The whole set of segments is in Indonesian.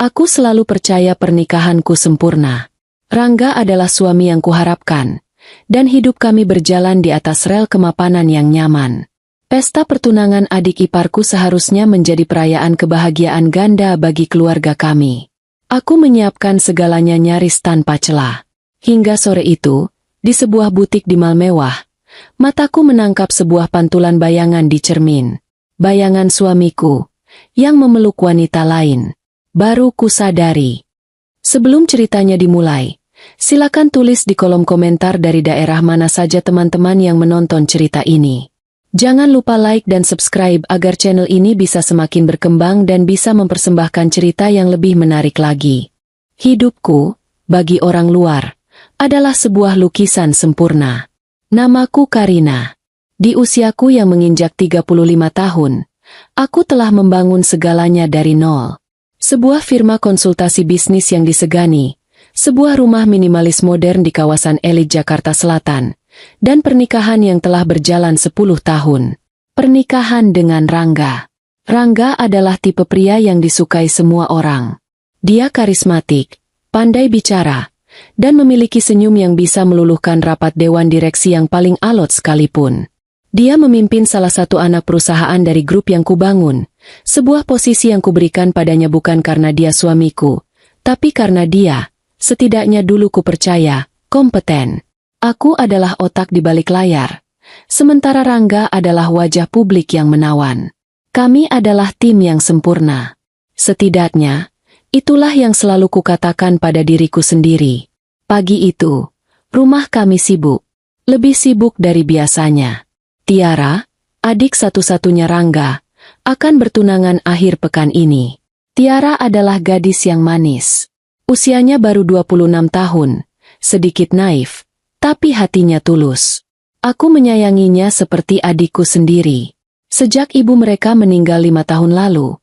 Aku selalu percaya pernikahanku sempurna. Rangga adalah suami yang kuharapkan, dan hidup kami berjalan di atas rel kemapanan yang nyaman. Pesta pertunangan adik iparku seharusnya menjadi perayaan kebahagiaan ganda bagi keluarga kami. Aku menyiapkan segalanya nyaris tanpa celah. Hingga sore itu, di sebuah butik di mal mewah, mataku menangkap sebuah pantulan bayangan di cermin. Bayangan suamiku, yang memeluk wanita lain. Baru kusadari. Sebelum ceritanya dimulai, silakan tulis di kolom komentar dari daerah mana saja teman-teman yang menonton cerita ini. Jangan lupa like dan subscribe agar channel ini bisa semakin berkembang dan bisa mempersembahkan cerita yang lebih menarik lagi. Hidupku, bagi orang luar, adalah sebuah lukisan sempurna. Namaku Karina. Di usiaku yang menginjak 35 tahun, aku telah membangun segalanya dari nol. Sebuah firma konsultasi bisnis yang disegani, sebuah rumah minimalis modern di kawasan elit Jakarta Selatan, dan pernikahan yang telah berjalan 10 tahun. Pernikahan dengan Rangga. Rangga adalah tipe pria yang disukai semua orang. Dia karismatik, pandai bicara, dan memiliki senyum yang bisa meluluhkan rapat dewan direksi yang paling alot sekalipun. Dia memimpin salah satu anak perusahaan dari grup yang kubangun. Sebuah posisi yang kuberikan padanya bukan karena dia suamiku, tapi karena dia, setidaknya dulu kupercaya, kompeten. Aku adalah otak di balik layar, sementara Rangga adalah wajah publik yang menawan. Kami adalah tim yang sempurna. Setidaknya, itulah yang selalu kukatakan pada diriku sendiri. Pagi itu, rumah kami sibuk, lebih sibuk dari biasanya. Tiara, adik satu-satunya Rangga, akan bertunangan akhir pekan ini. Tiara adalah gadis yang manis. Usianya baru 26 tahun, sedikit naif, tapi hatinya tulus. Aku menyayanginya seperti adikku sendiri. Sejak ibu mereka meninggal 5 tahun lalu,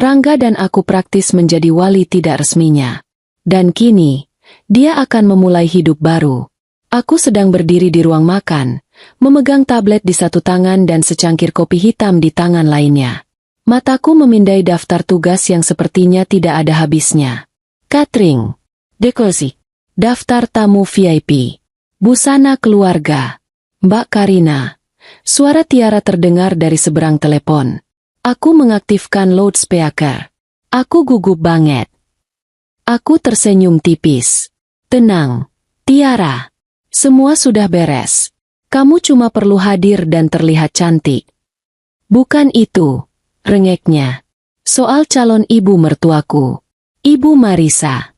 Rangga dan aku praktis menjadi wali tidak resminya. Dan kini, dia akan memulai hidup baru. Aku sedang berdiri di ruang makan, memegang tablet di satu tangan dan secangkir kopi hitam di tangan lainnya. Mataku memindai daftar tugas yang sepertinya tidak ada habisnya. Catering, dekorasi, daftar tamu VIP, busana keluarga. Mbak Karina. Suara Tiara terdengar dari seberang telepon. Aku mengaktifkan loudspeaker. Aku gugup banget. Aku tersenyum tipis. Tenang, Tiara. Semua sudah beres. Kamu cuma perlu hadir dan terlihat cantik. Bukan itu, rengeknya. Soal calon ibu mertuaku. Ibu Marisa.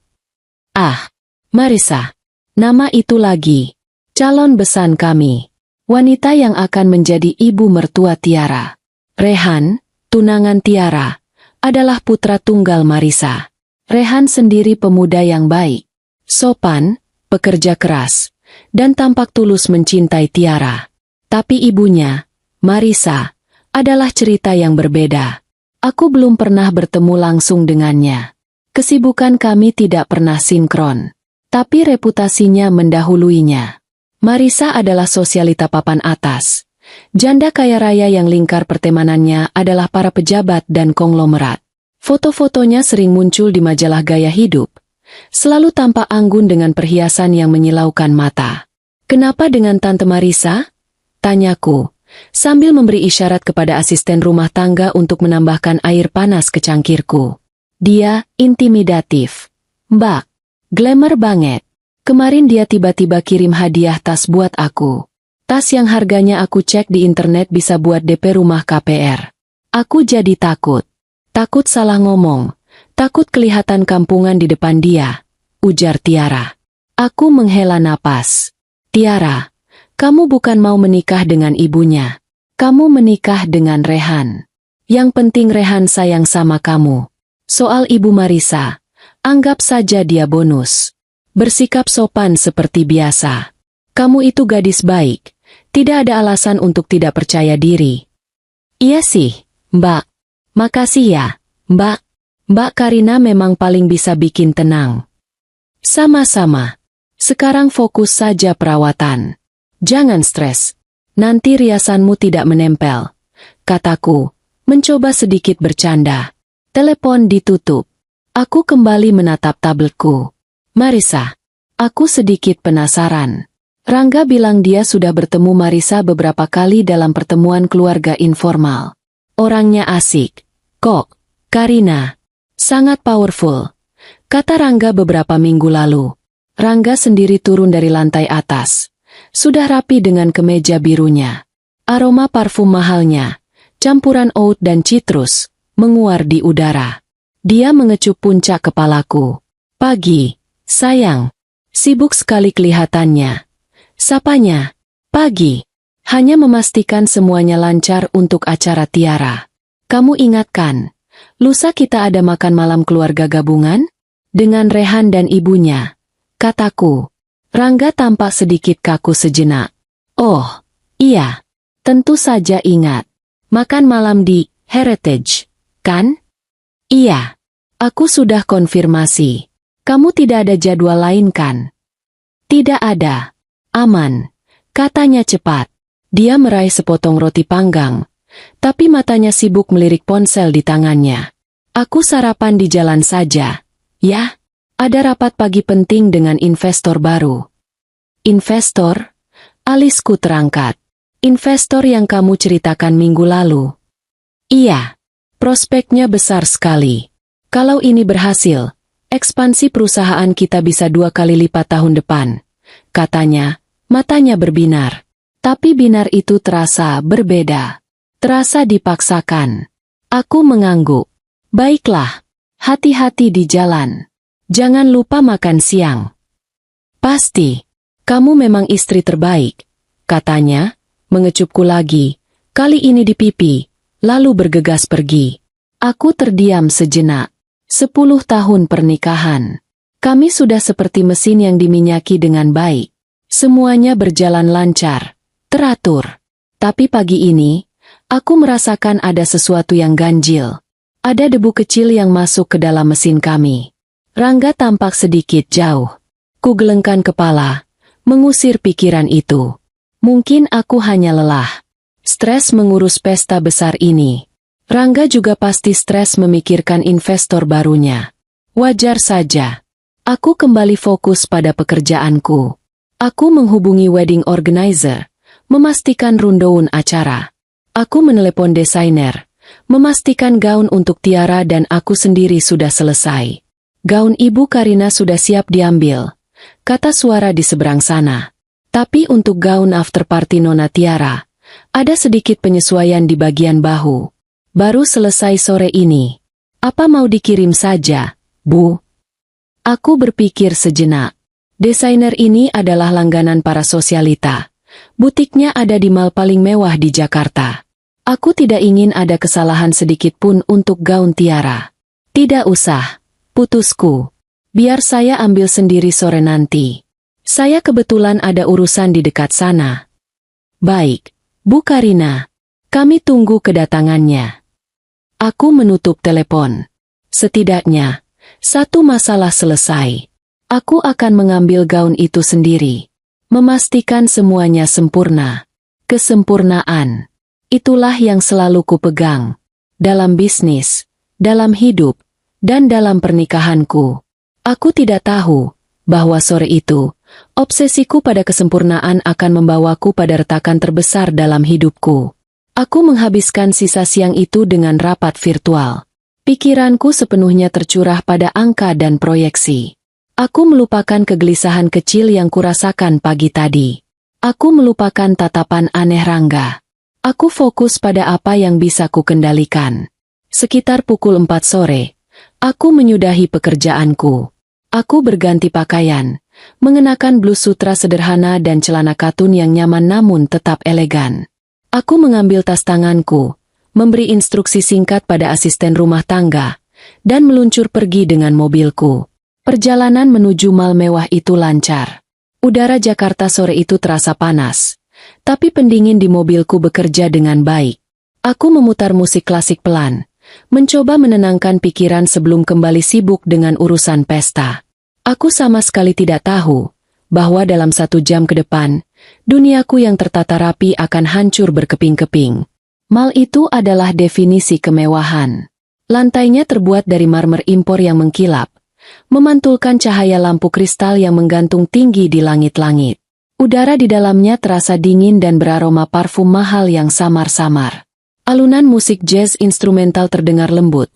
Ah, Marisa. Nama itu lagi. Calon besan kami. Wanita yang akan menjadi ibu mertua Tiara. Rehan, tunangan Tiara, adalah putra tunggal Marisa. Rehan sendiri pemuda yang baik, sopan, pekerja keras, dan tampak tulus mencintai Tiara. Tapi ibunya, Marisa, adalah cerita yang berbeda. Aku belum pernah bertemu langsung dengannya. Kesibukan kami tidak pernah sinkron, tapi reputasinya mendahuluinya. Marisa adalah sosialita papan atas. Janda kaya raya yang lingkar pertemanannya adalah para pejabat dan konglomerat. Foto-fotonya sering muncul di majalah gaya hidup. Selalu tampak anggun dengan perhiasan yang menyilaukan mata. Kenapa dengan Tante Marisa? Tanyaku, sambil memberi isyarat kepada asisten rumah tangga untuk menambahkan air panas ke cangkirku. Dia intimidatif. Mbak, glamour banget. Kemarin dia tiba-tiba kirim hadiah tas buat aku. Tas yang harganya aku cek di internet bisa buat DP rumah KPR. Aku jadi takut. Takut salah ngomong. Takut kelihatan kampungan di depan dia, ujar Tiara. Aku menghela napas. Tiara, kamu bukan mau menikah dengan ibunya. Kamu menikah dengan Rehan. Yang penting Rehan sayang sama kamu. Soal Ibu Marisa, anggap saja dia bonus. Bersikap sopan seperti biasa. Kamu itu gadis baik. Tidak ada alasan untuk tidak percaya diri. Iya sih, Mbak. Makasih ya, Mbak. Mbak Karina memang paling bisa bikin tenang. Sama-sama. Sekarang fokus saja perawatan. Jangan stres. Nanti riasanmu tidak menempel. Kataku, mencoba sedikit bercanda. Telepon ditutup. Aku kembali menatap tabletku. Marisa. Aku sedikit penasaran. Rangga bilang dia sudah bertemu Marisa beberapa kali dalam pertemuan keluarga informal. Orangnya asik. Kok, Karina. Sangat powerful. Kata Rangga beberapa minggu lalu. Rangga sendiri turun dari lantai atas. Sudah rapi dengan kemeja birunya. Aroma parfum mahalnya, campuran oud dan citrus, menguar di udara. Dia mengecup puncak kepalaku. Pagi, sayang. Sibuk sekali kelihatannya. Sapanya, pagi. Hanya memastikan semuanya lancar untuk acara Tiara. Kamu ingatkan, lusa kita ada makan malam keluarga gabungan? Dengan Rehan dan ibunya. Kataku. Rangga tampak sedikit kaku sejenak. Oh, iya. Tentu saja ingat. Makan malam di Heritage, kan? Iya. Aku sudah konfirmasi. Kamu tidak ada jadwal lain kan? Tidak ada. Aman. Katanya cepat. Dia meraih sepotong roti panggang. Tapi matanya sibuk melirik ponsel di tangannya. Aku sarapan di jalan saja. Ya, ada rapat pagi penting dengan investor baru. Investor? Alisku terangkat. Investor yang kamu ceritakan minggu lalu. Iya. Prospeknya besar sekali. Kalau ini berhasil, ekspansi perusahaan kita bisa 2 kali lipat tahun depan. Katanya, matanya berbinar. Tapi binar itu terasa berbeda. Terasa dipaksakan. Aku mengangguk. Baiklah, hati-hati di jalan. Jangan lupa makan siang. Pasti, kamu memang istri terbaik. Katanya, mengecupku lagi, kali ini di pipi, lalu bergegas pergi. Aku terdiam sejenak. 10 tahun pernikahan. Kami sudah seperti mesin yang diminyaki dengan baik. Semuanya berjalan lancar, teratur. Tapi pagi ini, aku merasakan ada sesuatu yang ganjil. Ada debu kecil yang masuk ke dalam mesin kami. Rangga tampak sedikit jauh. Ku gelengkan kepala, mengusir pikiran itu. Mungkin aku hanya lelah. Stres mengurus pesta besar ini. Rangga juga pasti stres memikirkan investor barunya. Wajar saja. Aku kembali fokus pada pekerjaanku. Aku menghubungi wedding organizer, memastikan rundown acara. Aku menelepon desainer, memastikan gaun untuk Tiara dan aku sendiri sudah selesai. Gaun Ibu Karina sudah siap diambil, kata suara di seberang sana. Tapi untuk gaun after party Nona Tiara, ada sedikit penyesuaian di bagian bahu. Baru selesai sore ini. Apa mau dikirim saja, Bu? Aku berpikir sejenak. Desainer ini adalah langganan para sosialita. Butiknya ada di mall paling mewah di Jakarta. Aku tidak ingin ada kesalahan sedikit pun untuk gaun Tiara. Tidak usah, putusku. Biar saya ambil sendiri sore nanti. Saya kebetulan ada urusan di dekat sana. Baik, Bu Karina. Kami tunggu kedatangannya. Aku menutup telepon. Setidaknya, satu masalah selesai. Aku akan mengambil gaun itu sendiri. Memastikan semuanya sempurna. Kesempurnaan. Itulah yang selalu kupegang. Dalam bisnis, dalam hidup, dan dalam pernikahanku. Aku tidak tahu bahwa sore itu, obsesiku pada kesempurnaan akan membawaku pada retakan terbesar dalam hidupku. Aku menghabiskan sisa siang itu dengan rapat virtual. Pikiranku sepenuhnya tercurah pada angka dan proyeksi. Aku melupakan kegelisahan kecil yang kurasakan pagi tadi. Aku melupakan tatapan aneh Rangga. Aku fokus pada apa yang bisa kukendalikan. Sekitar pukul 4 sore, aku menyudahi pekerjaanku. Aku berganti pakaian, mengenakan blus sutra sederhana dan celana katun yang nyaman namun tetap elegan. Aku mengambil tas tanganku, memberi instruksi singkat pada asisten rumah tangga, dan meluncur pergi dengan mobilku. Perjalanan menuju mal mewah itu lancar. Udara Jakarta sore itu terasa panas, tapi pendingin di mobilku bekerja dengan baik. Aku memutar musik klasik pelan, mencoba menenangkan pikiran sebelum kembali sibuk dengan urusan pesta. Aku sama sekali tidak tahu bahwa dalam 1 jam ke depan, duniaku yang tertata rapi akan hancur berkeping-keping. Mal itu adalah definisi kemewahan. Lantainya terbuat dari marmer impor yang mengkilap, memantulkan cahaya lampu kristal yang menggantung tinggi di langit-langit. Udara di dalamnya terasa dingin dan beraroma parfum mahal yang samar-samar. Alunan musik jazz instrumental terdengar lembut,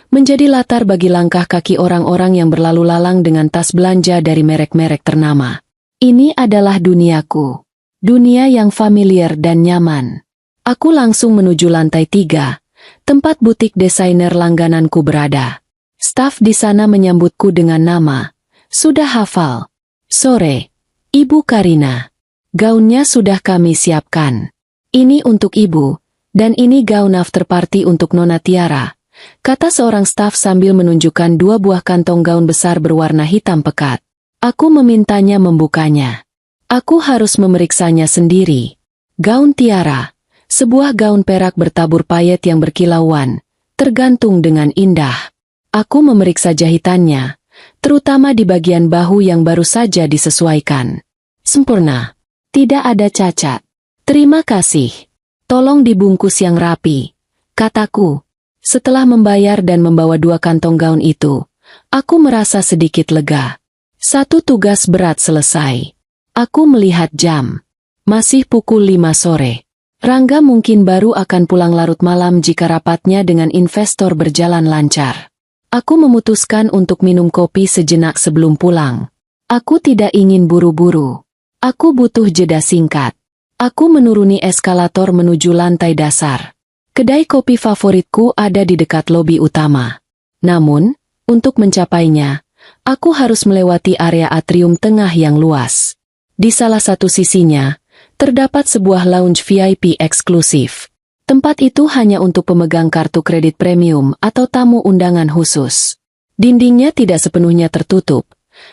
menjadi latar bagi langkah kaki orang-orang yang berlalu lalang dengan tas belanja dari merek-merek ternama. Ini adalah duniaku. Dunia yang familiar dan nyaman. Aku langsung menuju lantai 3, tempat butik desainer langgananku berada. Staf di sana menyambutku dengan nama. Sudah hafal. Sore, Ibu Karina. Gaunnya sudah kami siapkan. Ini untuk Ibu, dan ini gaun after party untuk Nona Tiara, kata seorang staf sambil menunjukkan 2 buah kantong gaun besar berwarna hitam pekat. Aku memintanya membukanya. Aku harus memeriksanya sendiri. Gaun Tiara, sebuah gaun perak bertabur payet yang berkilauan, tergantung dengan indah. Aku memeriksa jahitannya, terutama di bagian bahu yang baru saja disesuaikan. Sempurna. Tidak ada cacat. Terima kasih. Tolong dibungkus yang rapi, kataku. Setelah membayar dan membawa 2 kantong gaun itu, aku merasa sedikit lega. Satu tugas berat selesai. Aku melihat jam. Masih pukul 5 sore. Rangga mungkin baru akan pulang larut malam jika rapatnya dengan investor berjalan lancar. Aku memutuskan untuk minum kopi sejenak sebelum pulang. Aku tidak ingin buru-buru. Aku butuh jeda singkat. Aku menuruni eskalator menuju lantai dasar. Kedai kopi favoritku ada di dekat lobi utama. Namun, untuk mencapainya, aku harus melewati area atrium tengah yang luas. Di salah satu sisinya, terdapat sebuah lounge VIP eksklusif. Tempat itu hanya untuk pemegang kartu kredit premium atau tamu undangan khusus. Dindingnya tidak sepenuhnya tertutup,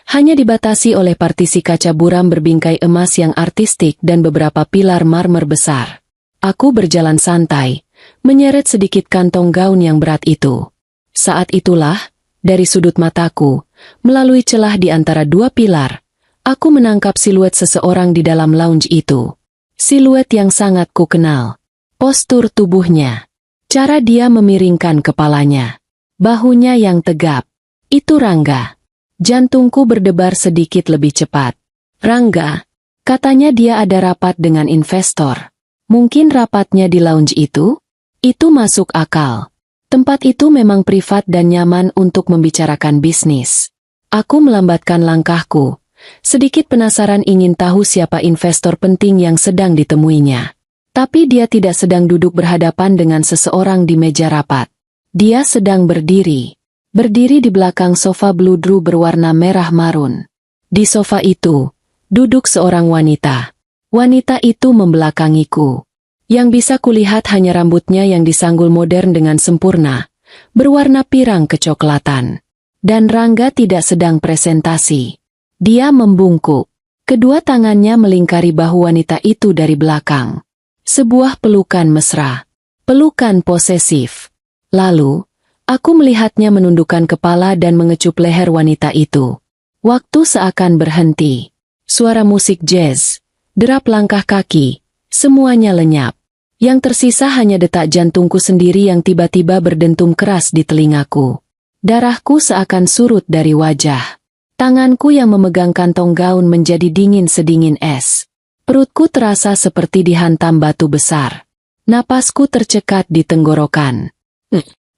hanya dibatasi oleh partisi kaca buram berbingkai emas yang artistik dan beberapa pilar marmer besar. Aku berjalan santai, menyeret sedikit kantong gaun yang berat itu. Saat itulah, dari sudut mataku, melalui celah di antara 2 pilar, aku menangkap siluet seseorang di dalam lounge itu. Siluet yang sangat kukenal. Postur tubuhnya. Cara dia memiringkan kepalanya. Bahunya yang tegap. Itu Rangga. Jantungku berdebar sedikit lebih cepat. Rangga, katanya dia ada rapat dengan investor. Mungkin rapatnya di lounge itu? Itu masuk akal. Tempat itu memang privat dan nyaman untuk membicarakan bisnis. Aku melambatkan langkahku. Sedikit penasaran ingin tahu siapa investor penting yang sedang ditemuinya. Tapi dia tidak sedang duduk berhadapan dengan seseorang di meja rapat. Dia sedang berdiri. Berdiri di belakang sofa bludru berwarna merah marun. Di sofa itu, duduk seorang wanita. Wanita itu membelakangiku. Yang bisa kulihat hanya rambutnya yang disanggul modern dengan sempurna, berwarna pirang kecoklatan. Dan Rangga tidak sedang presentasi. Dia membungkuk. Kedua tangannya melingkari bahu wanita itu dari belakang. Sebuah pelukan mesra. Pelukan posesif. Lalu, aku melihatnya menundukkan kepala dan mengecup leher wanita itu. Waktu seakan berhenti. Suara musik jazz, derap langkah kaki, semuanya lenyap. Yang tersisa hanya detak jantungku sendiri yang tiba-tiba berdentum keras di telingaku. Darahku seakan surut dari wajah. Tanganku yang memegang kantong gaun menjadi dingin sedingin es. Perutku terasa seperti dihantam batu besar. Napasku tercekat di tenggorokan.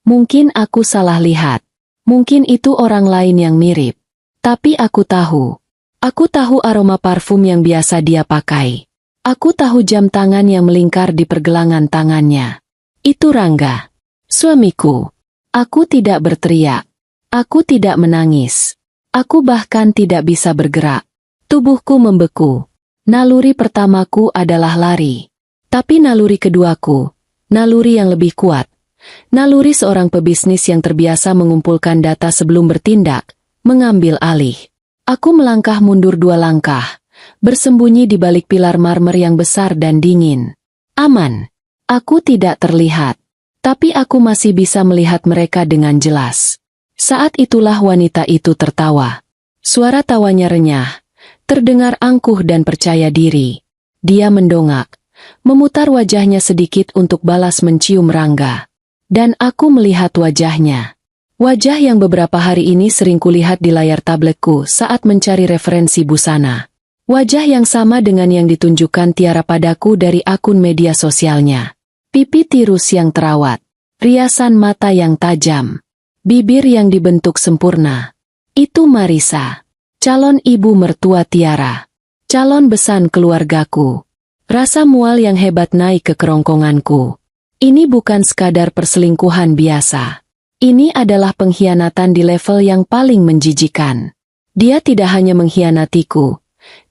Mungkin aku salah lihat. Mungkin itu orang lain yang mirip. Tapi aku tahu. Aku tahu aroma parfum yang biasa dia pakai. Aku tahu jam tangan yang melingkar di pergelangan tangannya. Itu Rangga. Suamiku. Aku tidak berteriak. Aku tidak menangis. Aku bahkan tidak bisa bergerak. Tubuhku membeku. Naluri pertamaku adalah lari. Tapi naluri keduaku, naluri yang lebih kuat. Naluri seorang pebisnis yang terbiasa mengumpulkan data sebelum bertindak, mengambil alih. Aku melangkah mundur 2 langkah, bersembunyi di balik pilar marmer yang besar dan dingin. Aman. Aku tidak terlihat. Tapi aku masih bisa melihat mereka dengan jelas. Saat itulah wanita itu tertawa. Suara tawanya renyah, terdengar angkuh dan percaya diri. Dia mendongak, memutar wajahnya sedikit untuk balas mencium Rangga. Dan aku melihat wajahnya. Wajah yang beberapa hari ini sering kulihat di layar tabletku saat mencari referensi busana. Wajah yang sama dengan yang ditunjukkan Tiara padaku dari akun media sosialnya. Pipi tirus yang terawat. Riasan mata yang tajam. Bibir yang dibentuk sempurna. Itu Marisa. Calon ibu mertua Tiara. Calon besan keluargaku. Rasa mual yang hebat naik ke kerongkonganku. Ini bukan sekadar perselingkuhan biasa. Ini adalah pengkhianatan di level yang paling menjijikan. Dia tidak hanya mengkhianatiku.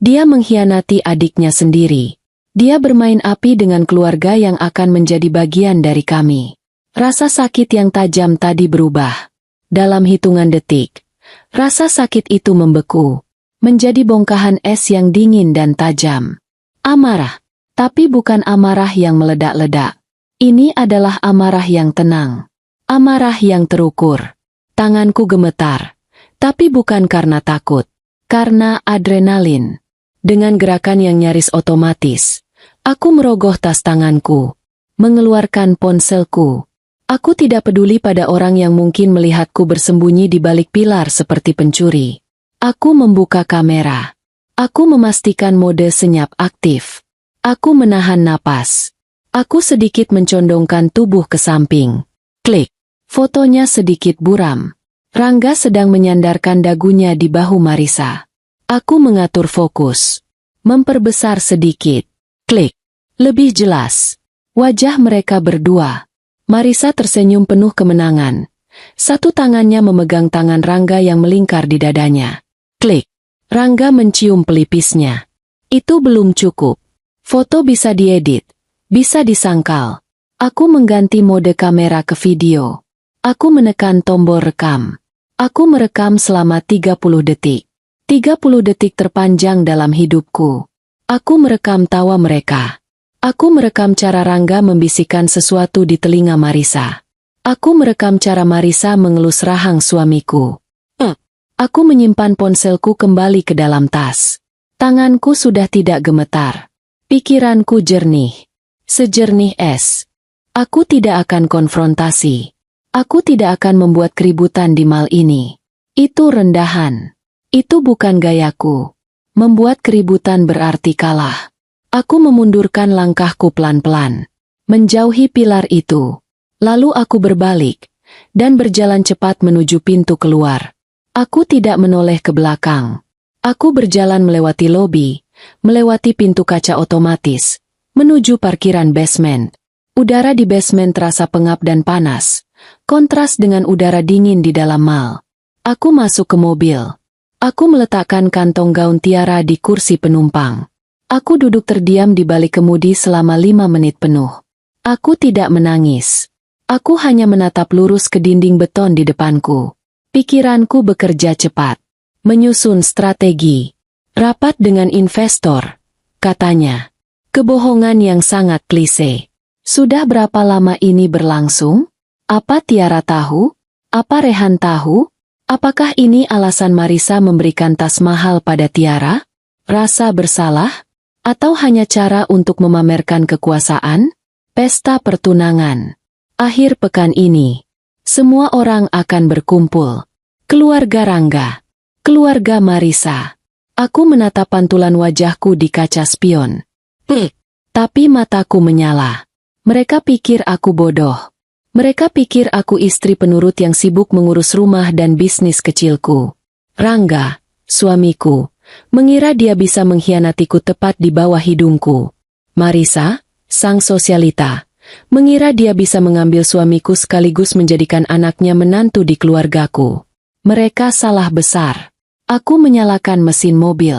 Dia mengkhianati adiknya sendiri. Dia bermain api dengan keluarga yang akan menjadi bagian dari kami. Rasa sakit yang tajam tadi berubah. Dalam hitungan detik, rasa sakit itu membeku. Menjadi bongkahan es yang dingin dan tajam. Amarah. Tapi bukan amarah yang meledak-ledak. Ini adalah amarah yang tenang. Amarah yang terukur. Tanganku gemetar. Tapi bukan karena takut. Karena adrenalin. Dengan gerakan yang nyaris otomatis, aku merogoh tas tanganku. Mengeluarkan ponselku. Aku tidak peduli pada orang yang mungkin melihatku bersembunyi di balik pilar seperti pencuri. Aku membuka kamera. Aku memastikan mode senyap aktif. Aku menahan napas. Aku sedikit mencondongkan tubuh ke samping. Klik. Fotonya sedikit buram. Rangga sedang menyandarkan dagunya di bahu Marisa. Aku mengatur fokus. Memperbesar sedikit. Klik. Lebih jelas. Wajah mereka berdua. Marisa tersenyum penuh kemenangan. Satu tangannya memegang tangan Rangga yang melingkar di dadanya. Klik. Rangga mencium pelipisnya. Itu belum cukup. Foto bisa diedit. Bisa disangkal. Aku mengganti mode kamera ke video. Aku menekan tombol rekam. Aku merekam selama 30 detik. 30 detik terpanjang dalam hidupku. Aku merekam tawa mereka. Aku merekam cara Rangga membisikkan sesuatu di telinga Marisa. Aku merekam cara Marisa mengelus rahang suamiku. Aku menyimpan ponselku kembali ke dalam tas. Tanganku sudah tidak gemetar. Pikiranku jernih. Sejernih es. Aku tidak akan konfrontasi. Aku tidak akan membuat keributan di mal ini. Itu rendahan. Itu bukan gayaku. Membuat keributan berarti kalah. Aku memundurkan langkahku pelan-pelan. Menjauhi pilar itu. Lalu aku berbalik. Dan berjalan cepat menuju pintu keluar. Aku tidak menoleh ke belakang. Aku berjalan melewati lobi, melewati pintu kaca otomatis, menuju parkiran basement. Udara di basement terasa pengap dan panas, kontras dengan udara dingin di dalam mal. Aku masuk ke mobil. Aku meletakkan kantong gaun Tiara di kursi penumpang. Aku duduk terdiam di balik kemudi selama 5 menit penuh. Aku tidak menangis. Aku hanya menatap lurus ke dinding beton di depanku. Pikiranku bekerja cepat. Menyusun strategi. Rapat dengan investor. Katanya. Kebohongan yang sangat klise. Sudah berapa lama ini berlangsung? Apa Tiara tahu? Apa Rehan tahu? Apakah ini alasan Marisa memberikan tas mahal pada Tiara? Rasa bersalah? Atau hanya cara untuk memamerkan kekuasaan? Pesta pertunangan. Akhir pekan ini. Semua orang akan berkumpul. Keluarga Rangga. Keluarga Marisa. Aku menatap pantulan wajahku di kaca spion. Tapi mataku menyala. Mereka pikir aku bodoh. Mereka pikir aku istri penurut yang sibuk mengurus rumah dan bisnis kecilku. Rangga, suamiku, mengira dia bisa mengkhianatiku tepat di bawah hidungku. Marisa, sang sosialita, mengira dia bisa mengambil suamiku sekaligus menjadikan anaknya menantu di keluargaku. Mereka salah besar. Aku menyalakan mesin mobil.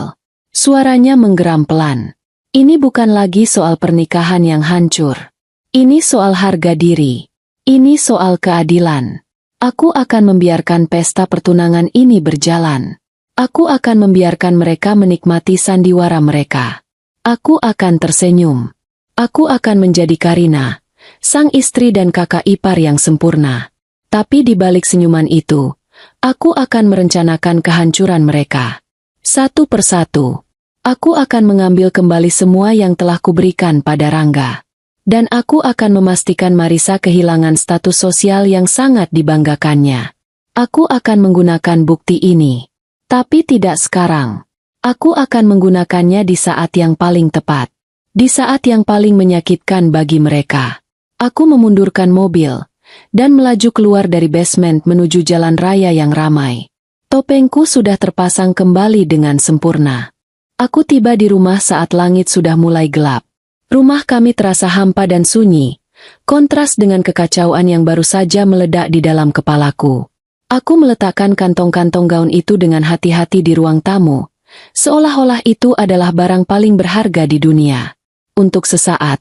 Suaranya menggeram pelan. Ini bukan lagi soal pernikahan yang hancur. Ini soal harga diri. Ini soal keadilan. Aku akan membiarkan pesta pertunangan ini berjalan. Aku akan membiarkan mereka menikmati sandiwara mereka. Aku akan tersenyum. Aku akan menjadi Karina, sang istri dan kakak ipar yang sempurna. Tapi di balik senyuman itu, aku akan merencanakan kehancuran mereka. Satu persatu. Aku akan mengambil kembali semua yang telah kuberikan pada Rangga. Dan aku akan memastikan Marisa kehilangan status sosial yang sangat dibanggakannya. Aku akan menggunakan bukti ini. Tapi tidak sekarang. Aku akan menggunakannya di saat yang paling tepat. Di saat yang paling menyakitkan bagi mereka. Aku memundurkan mobil dan melaju keluar dari basement menuju jalan raya yang ramai. Topengku sudah terpasang kembali dengan sempurna. Aku tiba di rumah saat langit sudah mulai gelap. Rumah kami terasa hampa dan sunyi, kontras dengan kekacauan yang baru saja meledak di dalam kepalaku. Aku meletakkan kantong-kantong gaun itu dengan hati-hati di ruang tamu, seolah-olah itu adalah barang paling berharga di dunia. Untuk sesaat,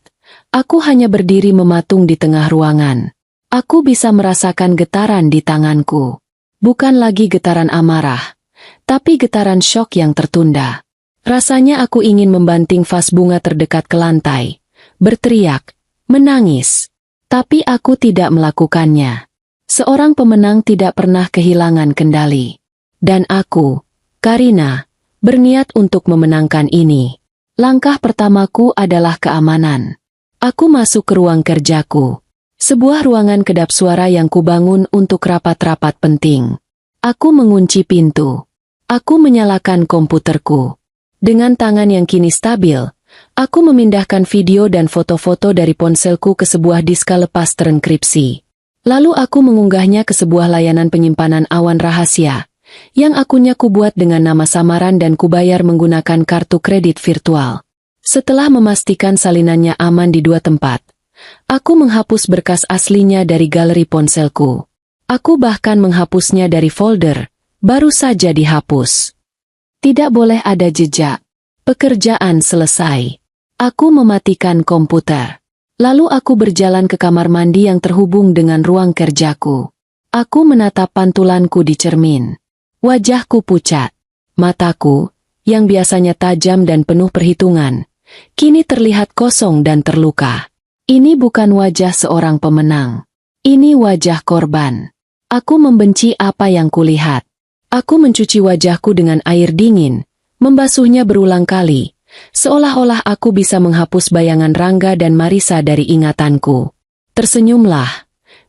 aku hanya berdiri mematung di tengah ruangan. Aku bisa merasakan getaran di tanganku. Bukan lagi getaran amarah, tapi getaran syok yang tertunda. Rasanya aku ingin membanting vas bunga terdekat ke lantai, berteriak, menangis. Tapi aku tidak melakukannya. Seorang pemenang tidak pernah kehilangan kendali. Dan aku, Karina, berniat untuk memenangkan ini. Langkah pertamaku adalah keamanan. Aku masuk ke ruang kerjaku. Sebuah ruangan kedap suara yang kubangun untuk rapat-rapat penting. Aku mengunci pintu. Aku menyalakan komputerku. Dengan tangan yang kini stabil, aku memindahkan video dan foto-foto dari ponselku ke sebuah diska lepas terenkripsi. Lalu aku mengunggahnya ke sebuah layanan penyimpanan awan rahasia, yang akunnya kubuat dengan nama samaran dan kubayar menggunakan kartu kredit virtual. Setelah memastikan salinannya aman di dua tempat, aku menghapus berkas aslinya dari galeri ponselku. Aku bahkan menghapusnya dari folder, baru saja dihapus. Tidak boleh ada jejak. Pekerjaan selesai. Aku mematikan komputer. Lalu aku berjalan ke kamar mandi yang terhubung dengan ruang kerjaku. Aku menatap pantulanku di cermin. Wajahku pucat. Mataku, yang biasanya tajam dan penuh perhitungan, kini terlihat kosong dan terluka. Ini bukan wajah seorang pemenang. Ini wajah korban. Aku membenci apa yang kulihat. Aku mencuci wajahku dengan air dingin, membasuhnya berulang kali, seolah-olah aku bisa menghapus bayangan Rangga dan Marisa dari ingatanku. Tersenyumlah,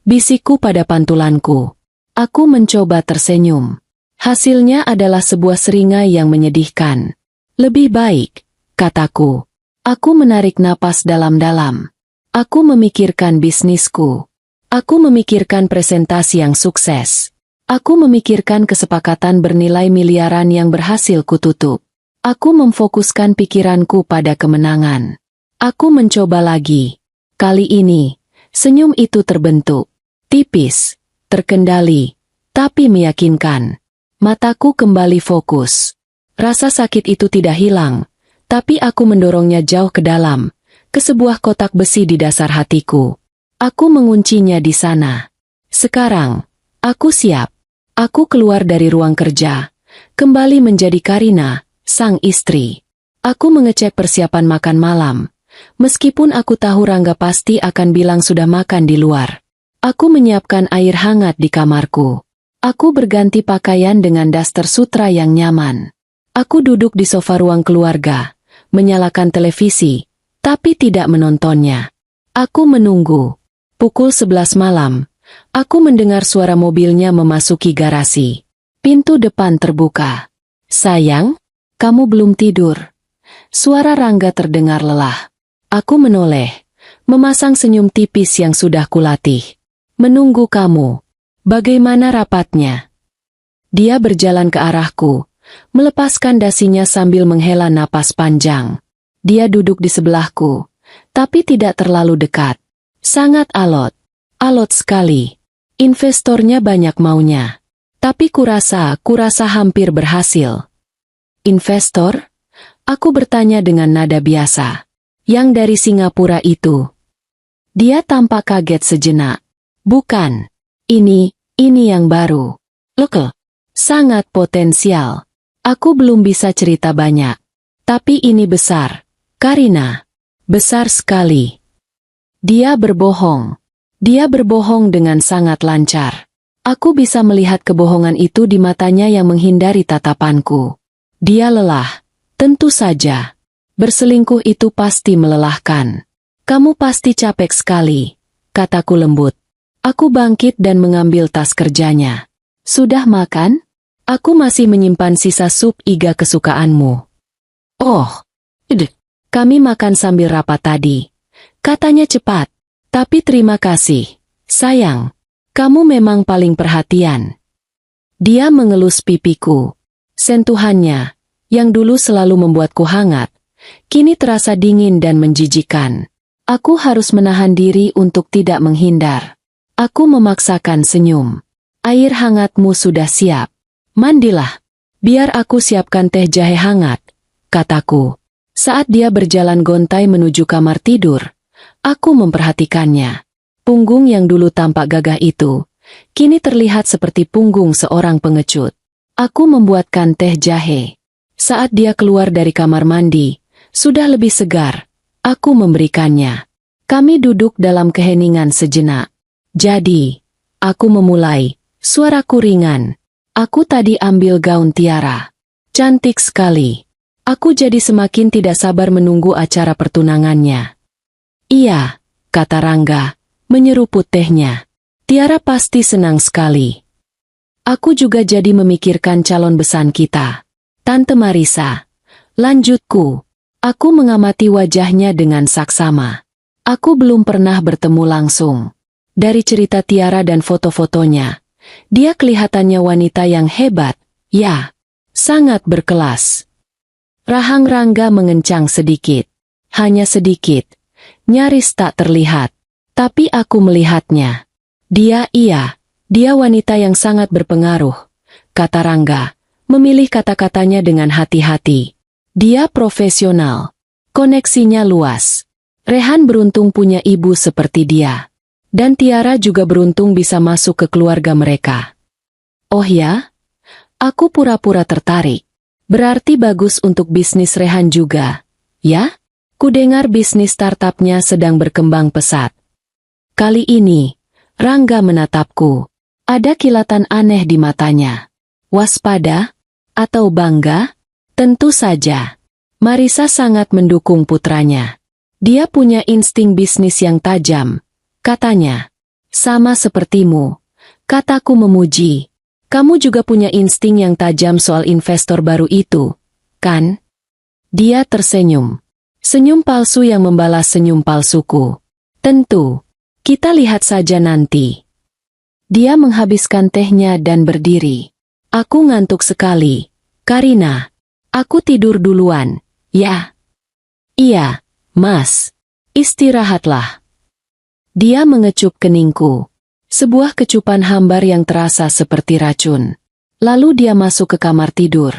bisikku pada pantulanku. Aku mencoba tersenyum. Hasilnya adalah sebuah seringai yang menyedihkan. Lebih baik, kataku. Aku menarik napas dalam-dalam. Aku memikirkan bisnisku. Aku memikirkan presentasi yang sukses. Aku memikirkan kesepakatan bernilai miliaran yang berhasil kututup. Aku memfokuskan pikiranku pada kemenangan. Aku mencoba lagi. Kali ini, senyum itu terbentuk. Tipis, terkendali, tapi meyakinkan. Mataku kembali fokus. Rasa sakit itu tidak hilang, tapi aku mendorongnya jauh ke dalam, ke sebuah kotak besi di dasar hatiku. Aku menguncinya di sana. Sekarang, aku siap. Aku keluar dari ruang kerja, kembali menjadi Karina, sang istri. Aku mengecek persiapan makan malam, meskipun aku tahu Rangga pasti akan bilang sudah makan di luar. Aku menyiapkan air hangat di kamarku. Aku berganti pakaian dengan daster sutra yang nyaman. Aku duduk di sofa ruang keluarga, menyalakan televisi, tapi tidak menontonnya. Aku menunggu. Pukul 11 malam. Aku mendengar suara mobilnya memasuki garasi. Pintu depan terbuka. Sayang, kamu belum tidur. Suara Rangga terdengar lelah. Aku menoleh, memasang senyum tipis yang sudah kulatih. Menunggu kamu. Bagaimana rapatnya? Dia berjalan ke arahku, melepaskan dasinya sambil menghela napas panjang. Dia duduk di sebelahku, tapi tidak terlalu dekat. Sangat alot. Alot sekali. Investornya banyak maunya. Tapi kurasa hampir berhasil. Investor? Aku bertanya dengan nada biasa. Yang dari Singapura itu. Dia tampak kaget sejenak. Bukan. Ini yang baru. Lokal. Sangat potensial. Aku belum bisa cerita banyak. Tapi ini besar. Karina. Besar sekali. Dia berbohong. Dia berbohong dengan sangat lancar. Aku bisa melihat kebohongan itu di matanya yang menghindari tatapanku. Dia lelah. Tentu saja. Berselingkuh itu pasti melelahkan. Kamu pasti capek sekali, kataku lembut. Aku bangkit dan mengambil tas kerjanya. Sudah makan? Aku masih menyimpan sisa sup iga kesukaanmu. Oh, kami makan sambil rapat tadi. Katanya cepat. Tapi terima kasih, sayang. Kamu memang paling perhatian. Dia mengelus pipiku. Sentuhannya, yang dulu selalu membuatku hangat, kini terasa dingin dan menjijikkan. Aku harus menahan diri untuk tidak menghindar. Aku memaksakan senyum. Air hangatmu sudah siap. Mandilah. Biar aku siapkan teh jahe hangat, kataku. Saat dia berjalan gontai menuju kamar tidur, aku memperhatikannya. Punggung yang dulu tampak gagah itu, kini terlihat seperti punggung seorang pengecut. Aku membuatkan teh jahe. Saat dia keluar dari kamar mandi, sudah lebih segar. Aku memberikannya. Kami duduk dalam keheningan sejenak. Jadi, aku memulai. Suaraku ringan. Aku tadi ambil gaun Tiara. Cantik sekali. Aku jadi semakin tidak sabar menunggu acara pertunangannya. Iya, kata Rangga, menyeruput tehnya. Tiara pasti senang sekali. Aku juga jadi memikirkan calon besan kita. Tante Marisa. Lanjutku. Aku mengamati wajahnya dengan saksama. Aku belum pernah bertemu langsung. Dari cerita Tiara dan foto-fotonya, dia kelihatannya wanita yang hebat, ya, sangat berkelas. Rahang Rangga mengencang sedikit. Hanya sedikit. Nyaris tak terlihat. Tapi aku melihatnya. Dia wanita yang sangat berpengaruh, kata Rangga, memilih kata-katanya dengan hati-hati. Dia profesional. Koneksinya luas. Rehan beruntung punya ibu seperti dia. Dan Tiara juga beruntung bisa masuk ke keluarga mereka. Oh ya? Aku pura-pura tertarik. Berarti bagus untuk bisnis Rehan juga, ya? Kudengar bisnis startupnya sedang berkembang pesat. Kali ini, Rangga menatapku. Ada kilatan aneh di matanya. Waspada? Atau bangga? Tentu saja. Marisa sangat mendukung putranya. Dia punya insting bisnis yang tajam, katanya. Sama sepertimu, kataku memuji. Kamu juga punya insting yang tajam soal investor baru itu, kan? Dia tersenyum. Senyum palsu yang membalas senyum palsuku. Tentu. Kita lihat saja nanti. Dia menghabiskan tehnya dan berdiri. Aku ngantuk sekali. Karina. Aku tidur duluan, ya? Iya, Mas. Istirahatlah. Dia mengecup keningku. Sebuah kecupan hambar yang terasa seperti racun. Lalu dia masuk ke kamar tidur.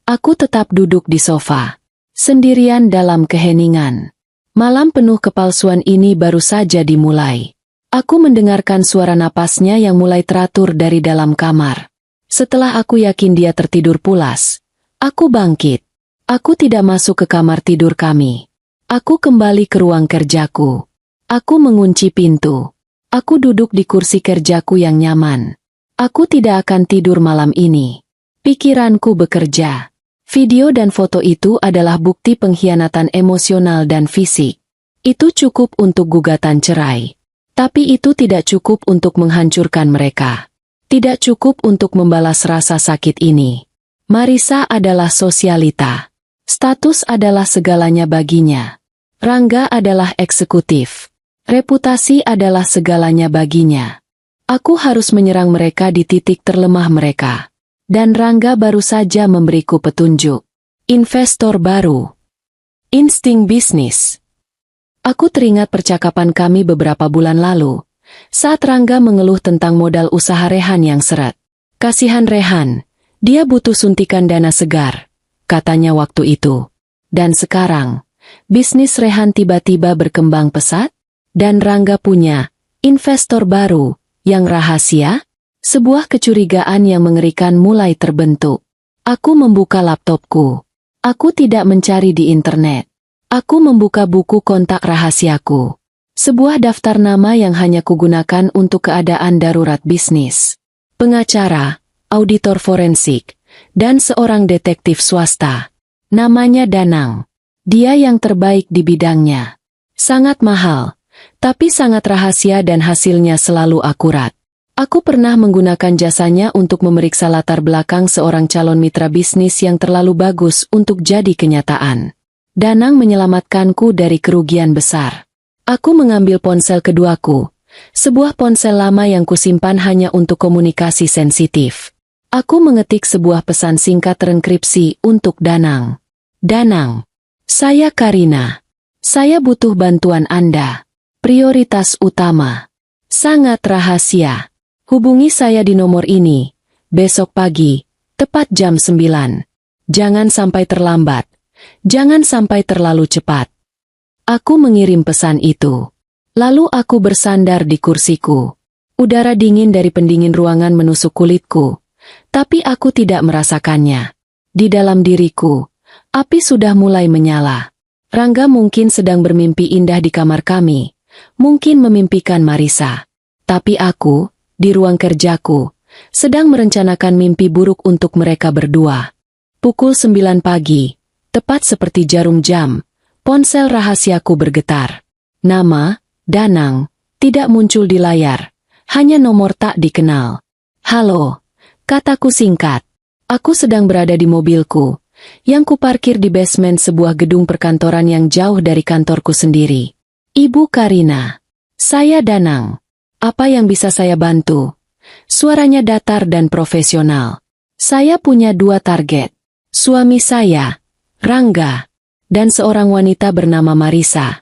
Aku tetap duduk di sofa. Sendirian dalam keheningan. Malam penuh kepalsuan ini baru saja dimulai. Aku mendengarkan suara napasnya yang mulai teratur dari dalam kamar. Setelah aku yakin dia tertidur pulas, aku bangkit. Aku tidak masuk ke kamar tidur kami. Aku kembali ke ruang kerjaku. Aku mengunci pintu. Aku duduk di kursi kerjaku yang nyaman. Aku tidak akan tidur malam ini. Pikiranku bekerja. Video dan foto itu adalah bukti pengkhianatan emosional dan fisik. Itu cukup untuk gugatan cerai. Tapi itu tidak cukup untuk menghancurkan mereka. Tidak cukup untuk membalas rasa sakit ini. Marisa adalah sosialita. Status adalah segalanya baginya. Rangga adalah eksekutif. Reputasi adalah segalanya baginya. Aku harus menyerang mereka di titik terlemah mereka. Dan Rangga baru saja memberiku petunjuk. Investor baru. Insting bisnis. Aku teringat percakapan kami beberapa bulan lalu, saat Rangga mengeluh tentang modal usaha Rehan yang seret. Kasihan Rehan, dia butuh suntikan dana segar, katanya waktu itu. Dan sekarang, bisnis Rehan tiba-tiba berkembang pesat? Dan Rangga punya investor baru yang rahasia? Sebuah kecurigaan yang mengerikan mulai terbentuk. Aku membuka laptopku. Aku tidak mencari di internet. Aku membuka buku kontak rahasiaku. Sebuah daftar nama yang hanya kugunakan untuk keadaan darurat bisnis. Pengacara, auditor forensik, dan seorang detektif swasta. Namanya Danang. Dia yang terbaik di bidangnya. Sangat mahal, tapi sangat rahasia dan hasilnya selalu akurat. Aku pernah menggunakan jasanya untuk memeriksa latar belakang seorang calon mitra bisnis yang terlalu bagus untuk jadi kenyataan. Danang menyelamatkanku dari kerugian besar. Aku mengambil ponsel keduaku, sebuah ponsel lama yang kusimpan hanya untuk komunikasi sensitif. Aku mengetik sebuah pesan singkat terenkripsi untuk Danang. Danang, saya Karina. Saya butuh bantuan Anda. Prioritas utama. Sangat rahasia. Hubungi saya di nomor ini, besok pagi, tepat jam 9. Jangan sampai terlambat. Jangan sampai terlalu cepat. Aku mengirim pesan itu. Lalu aku bersandar di kursiku. Udara dingin dari pendingin ruangan menusuk kulitku. Tapi aku tidak merasakannya. Di dalam diriku, api sudah mulai menyala. Rangga mungkin sedang bermimpi indah di kamar kami. Mungkin memimpikan Marisa. Tapi aku, di ruang kerjaku, sedang merencanakan mimpi buruk untuk mereka berdua. Pukul 9 pagi, tepat seperti jarum jam, ponsel rahasiaku bergetar. Nama, Danang, tidak muncul di layar. Hanya nomor tak dikenal. Halo. Kataku singkat. Aku sedang berada di mobilku, yang kuparkir di basement sebuah gedung perkantoran yang jauh dari kantorku sendiri. Ibu Karina. Saya Danang. Apa yang bisa saya bantu? Suaranya datar dan profesional. Saya punya 2 target. Suami saya, Rangga, dan seorang wanita bernama Marisa.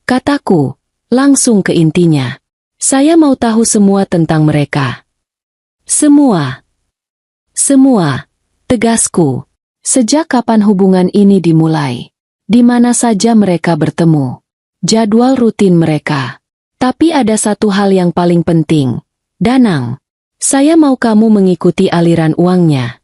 Kataku, langsung ke intinya. Saya mau tahu semua tentang mereka. Semua. Semua, tegasku. Sejak kapan hubungan ini dimulai? Di mana saja mereka bertemu? Jadwal rutin mereka. Tapi ada satu hal yang paling penting. Danang, saya mau kamu mengikuti aliran uangnya.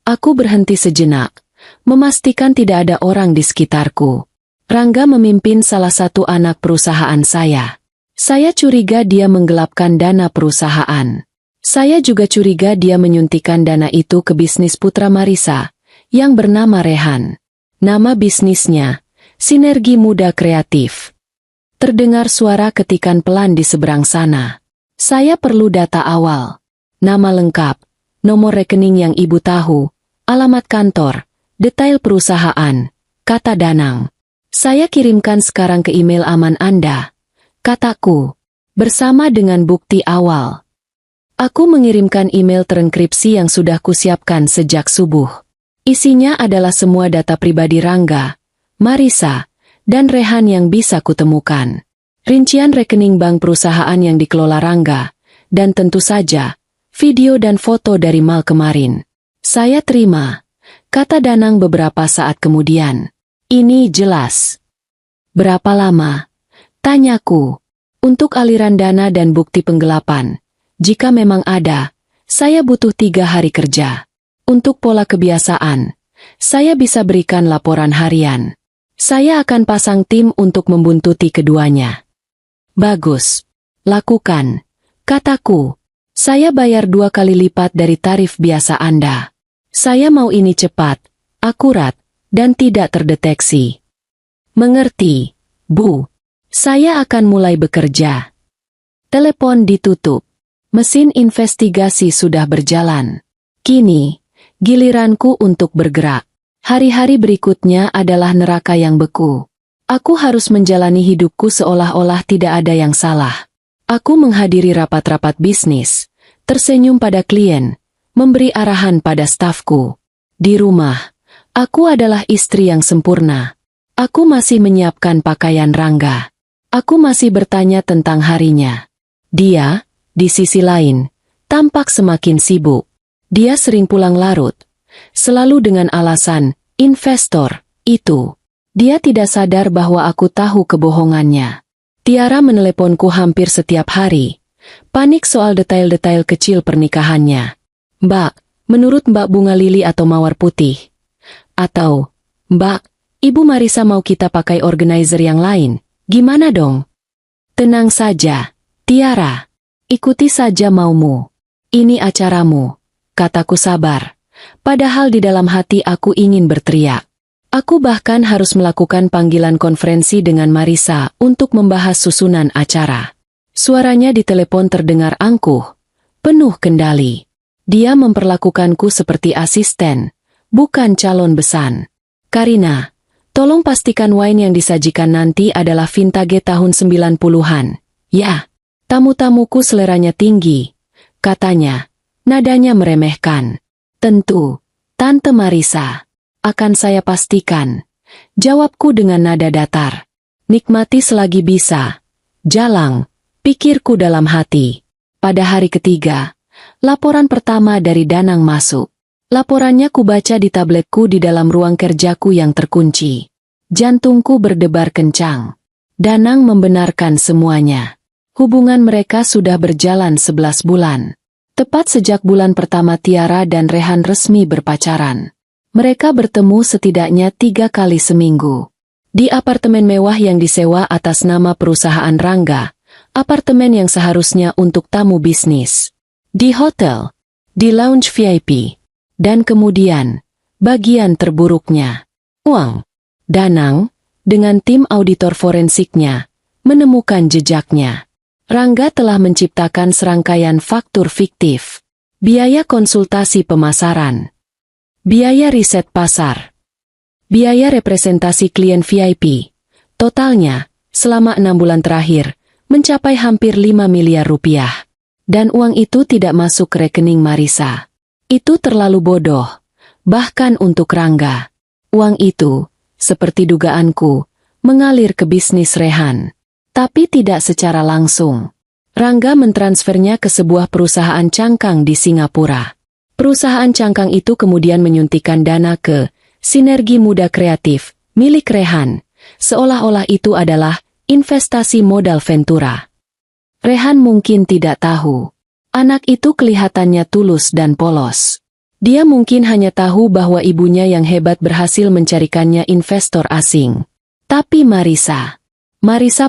Aku berhenti sejenak, memastikan tidak ada orang di sekitarku. Rangga memimpin salah satu anak perusahaan saya. Saya curiga dia menggelapkan dana perusahaan. Saya juga curiga dia menyuntikkan dana itu ke bisnis putra Marisa, yang bernama Rehan. Nama bisnisnya, Sinergi Muda Kreatif. Terdengar suara ketikan pelan di seberang sana. Saya perlu data awal. Nama lengkap, nomor rekening yang ibu tahu, alamat kantor, detail perusahaan, kata Danang. Saya kirimkan sekarang ke email aman Anda, kataku, bersama dengan bukti awal. Aku mengirimkan email terenkripsi yang sudah kusiapkan sejak subuh. Isinya adalah semua data pribadi Rangga, Marisa, dan Rehan yang bisa kutemukan. Rincian rekening bank perusahaan yang dikelola Rangga, dan tentu saja, video dan foto dari mal kemarin. Saya terima, kata Danang beberapa saat kemudian. Ini jelas. Berapa lama? Tanyaku. Untuk aliran dana dan bukti penggelapan. Jika memang ada, saya butuh 3 hari kerja. Untuk pola kebiasaan, saya bisa berikan laporan harian. Saya akan pasang tim untuk membuntuti keduanya. Bagus. Lakukan. Kataku. Saya bayar 2 kali lipat dari tarif biasa Anda. Saya mau ini cepat, akurat, dan tidak terdeteksi. Mengerti, Bu. Saya akan mulai bekerja. Telepon ditutup. Mesin investigasi sudah berjalan. Kini, giliranku untuk bergerak. Hari-hari berikutnya adalah neraka yang beku. Aku harus menjalani hidupku seolah-olah tidak ada yang salah. Aku menghadiri rapat-rapat bisnis, tersenyum pada klien, memberi arahan pada stafku. Di rumah, aku adalah istri yang sempurna. Aku masih menyiapkan pakaian Rangga. Aku masih bertanya tentang harinya. Dia, di sisi lain, tampak semakin sibuk. Dia sering pulang larut. Selalu dengan alasan, investor, itu. Dia tidak sadar bahwa aku tahu kebohongannya. Tiara meneleponku hampir setiap hari. Panik soal detail-detail kecil pernikahannya. Mbak, menurut Mbak bunga lili atau mawar putih? Atau, Mbak, Ibu Marisa mau kita pakai organizer yang lain, gimana dong? Tenang saja, Tiara. Ikuti saja maumu. Ini acaramu, kataku sabar. Padahal di dalam hati aku ingin berteriak. Aku bahkan harus melakukan panggilan konferensi dengan Marisa untuk membahas susunan acara. Suaranya di telepon terdengar angkuh, penuh kendali. Dia memperlakukanku seperti asisten, bukan calon besan. Karina, tolong pastikan wine yang disajikan nanti adalah vintage tahun 90-an. Ya, tamu-tamuku seleranya tinggi, katanya. Nadanya meremehkan. Tentu, Tante Marisa. Akan saya pastikan. Jawabku dengan nada datar. Nikmati selagi bisa. Jalang, pikirku dalam hati. Pada hari ketiga, laporan pertama dari Danang masuk. Laporannya kubaca di tabletku di dalam ruang kerjaku yang terkunci. Jantungku berdebar kencang. Danang membenarkan semuanya. Hubungan mereka sudah berjalan 11 bulan. Tepat sejak bulan pertama Tiara dan Rehan resmi berpacaran. Mereka bertemu setidaknya 3 kali seminggu. Di apartemen mewah yang disewa atas nama perusahaan Rangga, apartemen yang seharusnya untuk tamu bisnis. Di hotel, di lounge VIP, dan kemudian, bagian terburuknya, uang. Danang, dengan tim auditor forensiknya, menemukan jejaknya. Rangga telah menciptakan serangkaian faktur fiktif, biaya konsultasi pemasaran, biaya riset pasar, biaya representasi klien VIP. Totalnya, selama 6 bulan terakhir, mencapai hampir 5 miliar rupiah. Dan uang itu tidak masuk ke rekening Marisa. Itu terlalu bodoh, bahkan untuk Rangga. Uang itu, seperti dugaanku, mengalir ke bisnis Rehan. Tapi tidak secara langsung. Rangga mentransfernya ke sebuah perusahaan cangkang di Singapura. Perusahaan cangkang itu kemudian menyuntikkan dana ke Sinergi Muda Kreatif, milik Rehan, seolah-olah itu adalah investasi modal Ventura. Rehan mungkin tidak tahu. Anak itu kelihatannya tulus dan polos. Dia mungkin hanya tahu bahwa ibunya yang hebat berhasil mencarikannya investor asing. Tapi Marisa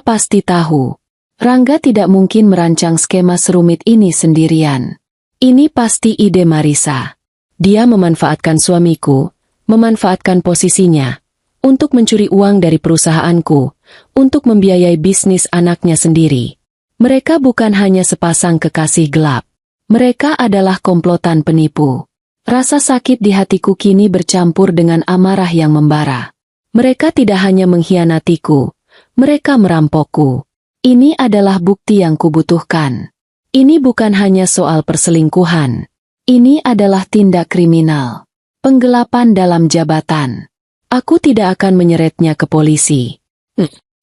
pasti tahu. Rangga tidak mungkin merancang skema serumit ini sendirian. Ini pasti ide Marisa. Dia memanfaatkan suamiku, memanfaatkan posisinya, untuk mencuri uang dari perusahaanku, untuk membiayai bisnis anaknya sendiri. Mereka bukan hanya sepasang kekasih gelap. Mereka adalah komplotan penipu. Rasa sakit di hatiku kini bercampur dengan amarah yang membara. Mereka tidak hanya mengkhianatiku, mereka merampokku. Ini adalah bukti yang kubutuhkan. Ini bukan hanya soal perselingkuhan. Ini adalah tindak kriminal. Penggelapan dalam jabatan. Aku tidak akan menyeretnya ke polisi.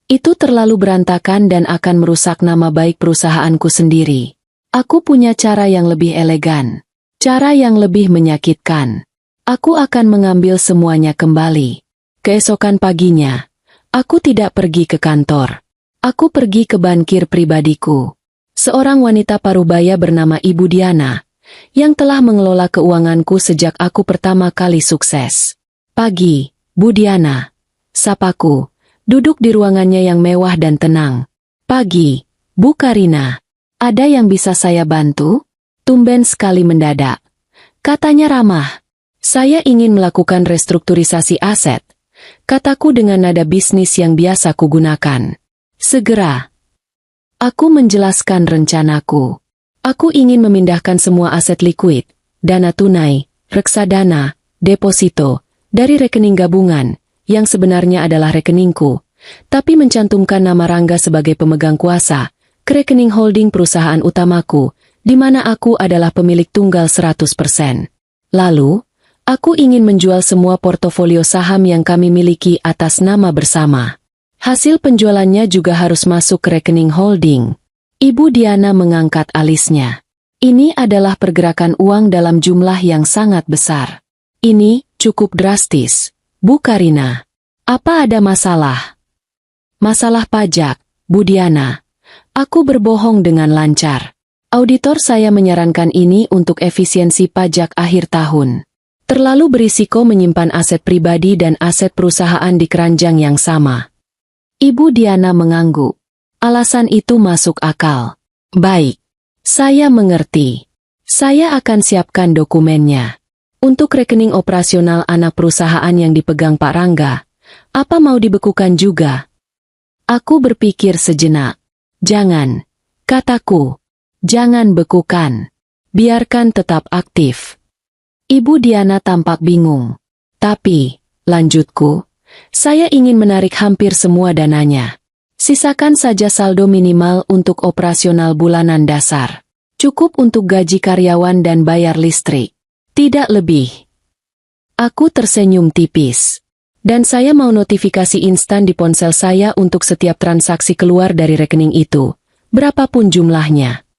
Itu terlalu berantakan dan akan merusak nama baik perusahaanku sendiri. Aku punya cara yang lebih elegan. Cara yang lebih menyakitkan. Aku akan mengambil semuanya kembali. Keesokan paginya, aku tidak pergi ke kantor. Aku pergi ke bankir pribadiku. Seorang wanita parubaya bernama Ibu Diana, yang telah mengelola keuanganku sejak aku pertama kali sukses. Pagi, Bu Diana. Sapaku, duduk di ruangannya yang mewah dan tenang. Pagi, Bu Karina. Ada yang bisa saya bantu? Tumben sekali mendadak. Katanya ramah. Saya ingin melakukan restrukturisasi aset. Kataku dengan nada bisnis yang biasa kugunakan. Segera. Aku menjelaskan rencanaku. Aku ingin memindahkan semua aset likuid, dana tunai, reksadana, deposito, dari rekening gabungan, yang sebenarnya adalah rekeningku, tapi mencantumkan nama Rangga sebagai pemegang kuasa, ke rekening holding perusahaan utamaku, di mana aku adalah pemilik tunggal 100%. Lalu, aku ingin menjual semua portofolio saham yang kami miliki atas nama bersama. Hasil penjualannya juga harus masuk ke rekening holding. Ibu Diana mengangkat alisnya. Ini adalah pergerakan uang dalam jumlah yang sangat besar. Ini cukup drastis, Bu Karina. Apa ada masalah? Masalah pajak, Bu Diana. Aku berbohong dengan lancar. Auditor saya menyarankan ini untuk efisiensi pajak akhir tahun. Terlalu berisiko menyimpan aset pribadi dan aset perusahaan di keranjang yang sama. Ibu Diana mengangguk. Alasan itu masuk akal. Baik. Saya mengerti. Saya akan siapkan dokumennya. Untuk rekening operasional anak perusahaan yang dipegang Pak Rangga, apa mau dibekukan juga? Aku berpikir sejenak. Jangan, kataku. Jangan bekukan. Biarkan tetap aktif. Ibu Diana tampak bingung. Tapi, lanjutku, saya ingin menarik hampir semua dananya. Sisakan saja saldo minimal untuk operasional bulanan dasar. Cukup untuk gaji karyawan dan bayar listrik. Tidak lebih. Aku tersenyum tipis. Dan saya mau notifikasi instan di ponsel saya untuk setiap transaksi keluar dari rekening itu, berapapun jumlahnya.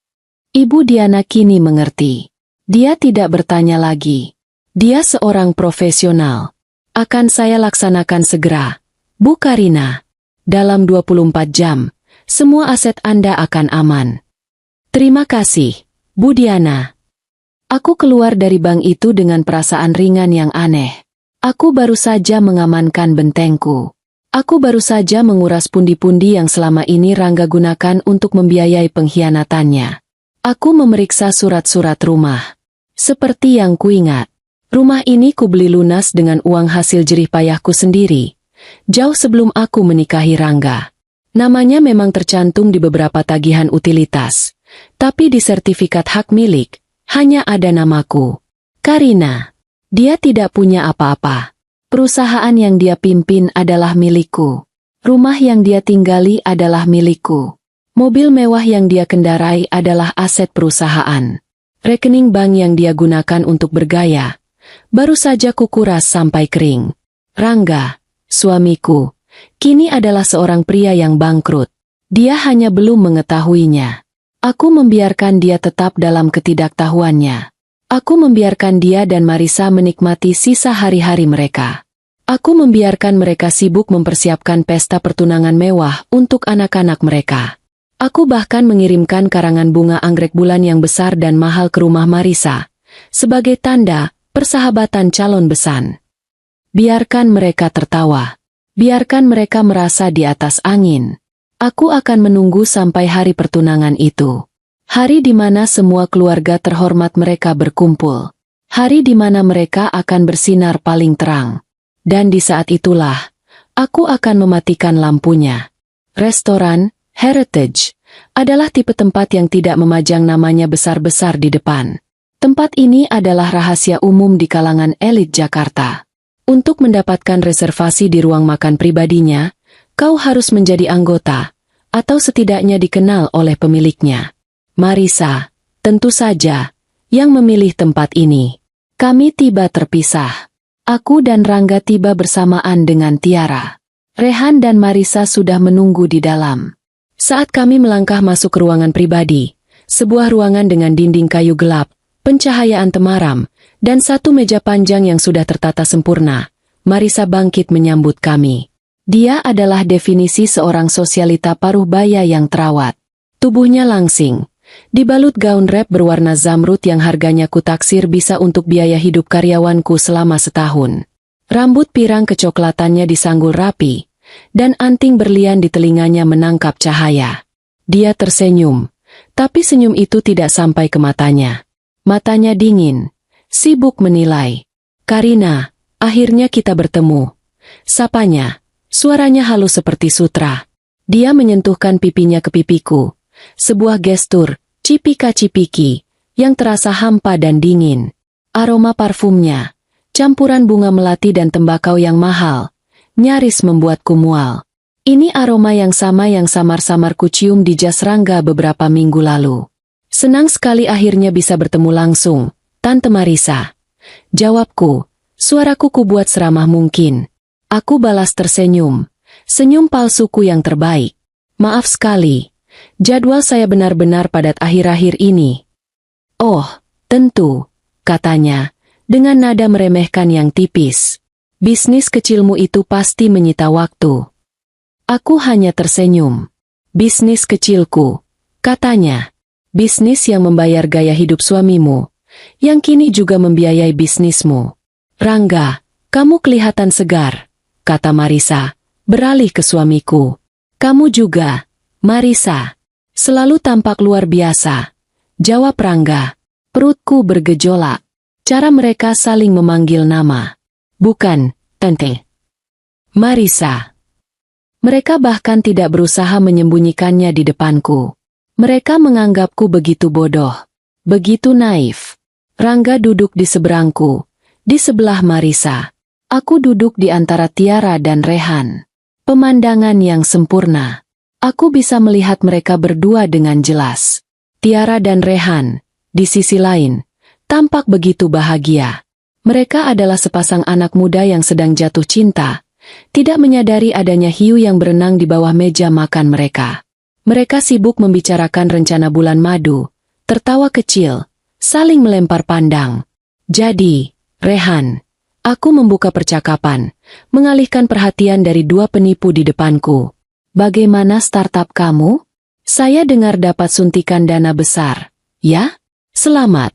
Ibu Diana kini mengerti. Dia tidak bertanya lagi. Dia seorang profesional. Akan saya laksanakan segera. Bu Karina. Dalam 24 jam, semua aset Anda akan aman. Terima kasih, Bu Diana. Aku keluar dari bank itu dengan perasaan ringan yang aneh. Aku baru saja mengamankan bentengku. Aku baru saja menguras pundi-pundi yang selama ini Rangga gunakan untuk membiayai pengkhianatannya. Aku memeriksa surat-surat rumah. Seperti yang kuingat, rumah ini kubeli lunas dengan uang hasil jerih payahku sendiri. Jauh sebelum aku menikahi Rangga. Namanya memang tercantum di beberapa tagihan utilitas. Tapi di sertifikat hak milik, hanya ada namaku. Karina. Dia tidak punya apa-apa. Perusahaan yang dia pimpin adalah milikku. Rumah yang dia tinggali adalah milikku. Mobil mewah yang dia kendarai adalah aset perusahaan. Rekening bank yang dia gunakan untuk bergaya, baru saja kukuras sampai kering. Rangga, suamiku, kini adalah seorang pria yang bangkrut. Dia hanya belum mengetahuinya. Aku membiarkan dia tetap dalam ketidaktahuannya. Aku membiarkan dia dan Marisa menikmati sisa hari-hari mereka. Aku membiarkan mereka sibuk mempersiapkan pesta pertunangan mewah untuk anak-anak mereka. Aku bahkan mengirimkan karangan bunga anggrek bulan yang besar dan mahal ke rumah Marisa, sebagai tanda persahabatan calon besan. Biarkan mereka tertawa. Biarkan mereka merasa di atas angin. Aku akan menunggu sampai hari pertunangan itu. Hari di mana semua keluarga terhormat mereka berkumpul. Hari di mana mereka akan bersinar paling terang. Dan di saat itulah, aku akan mematikan lampunya. Restoran Heritage adalah tipe tempat yang tidak memajang namanya besar-besar di depan. Tempat ini adalah rahasia umum di kalangan elit Jakarta. Untuk mendapatkan reservasi di ruang makan pribadinya, kau harus menjadi anggota, atau setidaknya dikenal oleh pemiliknya. Marisa, tentu saja, yang memilih tempat ini. Kami tiba terpisah. Aku dan Rangga tiba bersamaan dengan Tiara. Rehan dan Marisa sudah menunggu di dalam. Saat kami melangkah masuk ke ruangan pribadi, sebuah ruangan dengan dinding kayu gelap, pencahayaan temaram, dan satu meja panjang yang sudah tertata sempurna, Marisa bangkit menyambut kami. Dia adalah definisi seorang sosialita paruh baya yang terawat. Tubuhnya langsing, dibalut gaun rep berwarna zamrud yang harganya kutaksir bisa untuk biaya hidup karyawanku selama setahun. Rambut pirang kecoklatannya disanggul rapi, dan anting berlian di telinganya menangkap cahaya. Dia tersenyum, tapi senyum itu tidak sampai ke matanya. Matanya dingin, sibuk menilai. Karina, akhirnya kita bertemu. Sapanya, suaranya halus seperti sutra. Dia menyentuhkan pipinya ke pipiku. Sebuah gestur, cipika-cipiki, yang terasa hampa dan dingin. Aroma parfumnya, campuran bunga melati dan tembakau yang mahal, nyaris membuatku mual. Ini aroma yang sama yang samar-samar kucium di jas Rangga beberapa minggu lalu. Senang sekali akhirnya bisa bertemu langsung, Tante Marisa. Jawabku, suaraku kubuat seramah mungkin. Aku balas tersenyum, senyum palsuku yang terbaik. Maaf sekali. Jadwal saya benar-benar padat akhir-akhir ini. Oh, tentu, katanya, dengan nada meremehkan yang tipis. Bisnis kecilmu itu pasti menyita waktu. Aku hanya tersenyum. Bisnis kecilku, katanya. Bisnis yang membayar gaya hidup suamimu, yang kini juga membiayai bisnismu. Rangga, kamu kelihatan segar, kata Marisa, beralih ke suamiku. Kamu juga, Marisa, selalu tampak luar biasa, jawab Rangga. Perutku bergejolak. Cara mereka saling memanggil nama. Bukan, Tante. Marisa. Mereka bahkan tidak berusaha menyembunyikannya di depanku. Mereka menganggapku begitu bodoh, begitu naif. Rangga duduk di seberangku, di sebelah Marisa. Aku duduk di antara Tiara dan Rehan. Pemandangan yang sempurna. Aku bisa melihat mereka berdua dengan jelas. Tiara dan Rehan, di sisi lain, tampak begitu bahagia. Mereka adalah sepasang anak muda yang sedang jatuh cinta, tidak menyadari adanya hiu yang berenang di bawah meja makan mereka. Mereka sibuk membicarakan rencana bulan madu, tertawa kecil, saling melempar pandang. Jadi, Rehan, aku membuka percakapan, mengalihkan perhatian dari dua penipu di depanku. Bagaimana startup kamu? Saya dengar dapat suntikan dana besar. Ya? Selamat.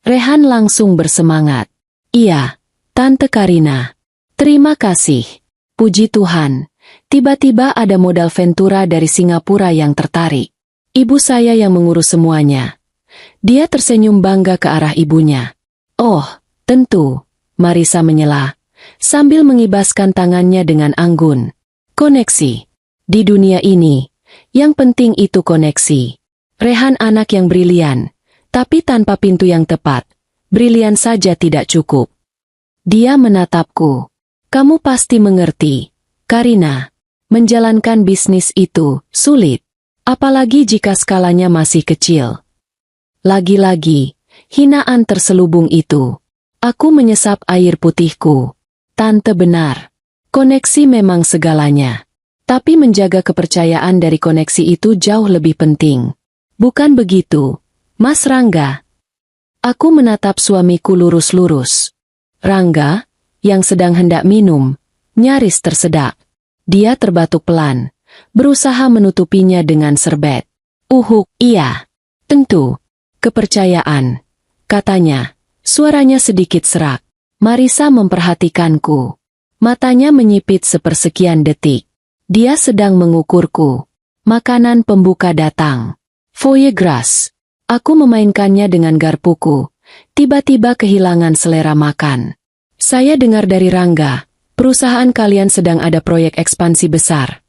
Rehan langsung bersemangat. Iya, Tante Karina. Terima kasih. Puji Tuhan. Tiba-tiba ada modal Ventura dari Singapura yang tertarik. Ibu saya yang mengurus semuanya. Dia tersenyum bangga ke arah ibunya. Oh, tentu. Marisa menyela, sambil mengibaskan tangannya dengan anggun. Koneksi. Di dunia ini, yang penting itu koneksi. Rehan anak yang brilian, tapi tanpa pintu yang tepat. Brilian saja tidak cukup. Dia menatapku. Kamu pasti mengerti, Karina. Menjalankan bisnis itu sulit. Apalagi jika skalanya masih kecil. Lagi-lagi, hinaan terselubung itu. Aku menyesap air putihku. Tante benar. Koneksi memang segalanya. Tapi menjaga kepercayaan dari koneksi itu jauh lebih penting. Bukan begitu, Mas Rangga? Aku menatap suamiku lurus-lurus. Rangga, yang sedang hendak minum, nyaris tersedak. Dia terbatuk pelan, berusaha menutupinya dengan serbet. Iya. Tentu. Kepercayaan. Katanya, suaranya sedikit serak. Marisa memperhatikanku. Matanya menyipit sepersekian detik. Dia sedang mengukurku. Makanan pembuka datang. Foie gras. Aku memainkannya dengan garpuku. Tiba-tiba kehilangan selera makan. Saya dengar dari Rangga, perusahaan kalian sedang ada proyek ekspansi besar.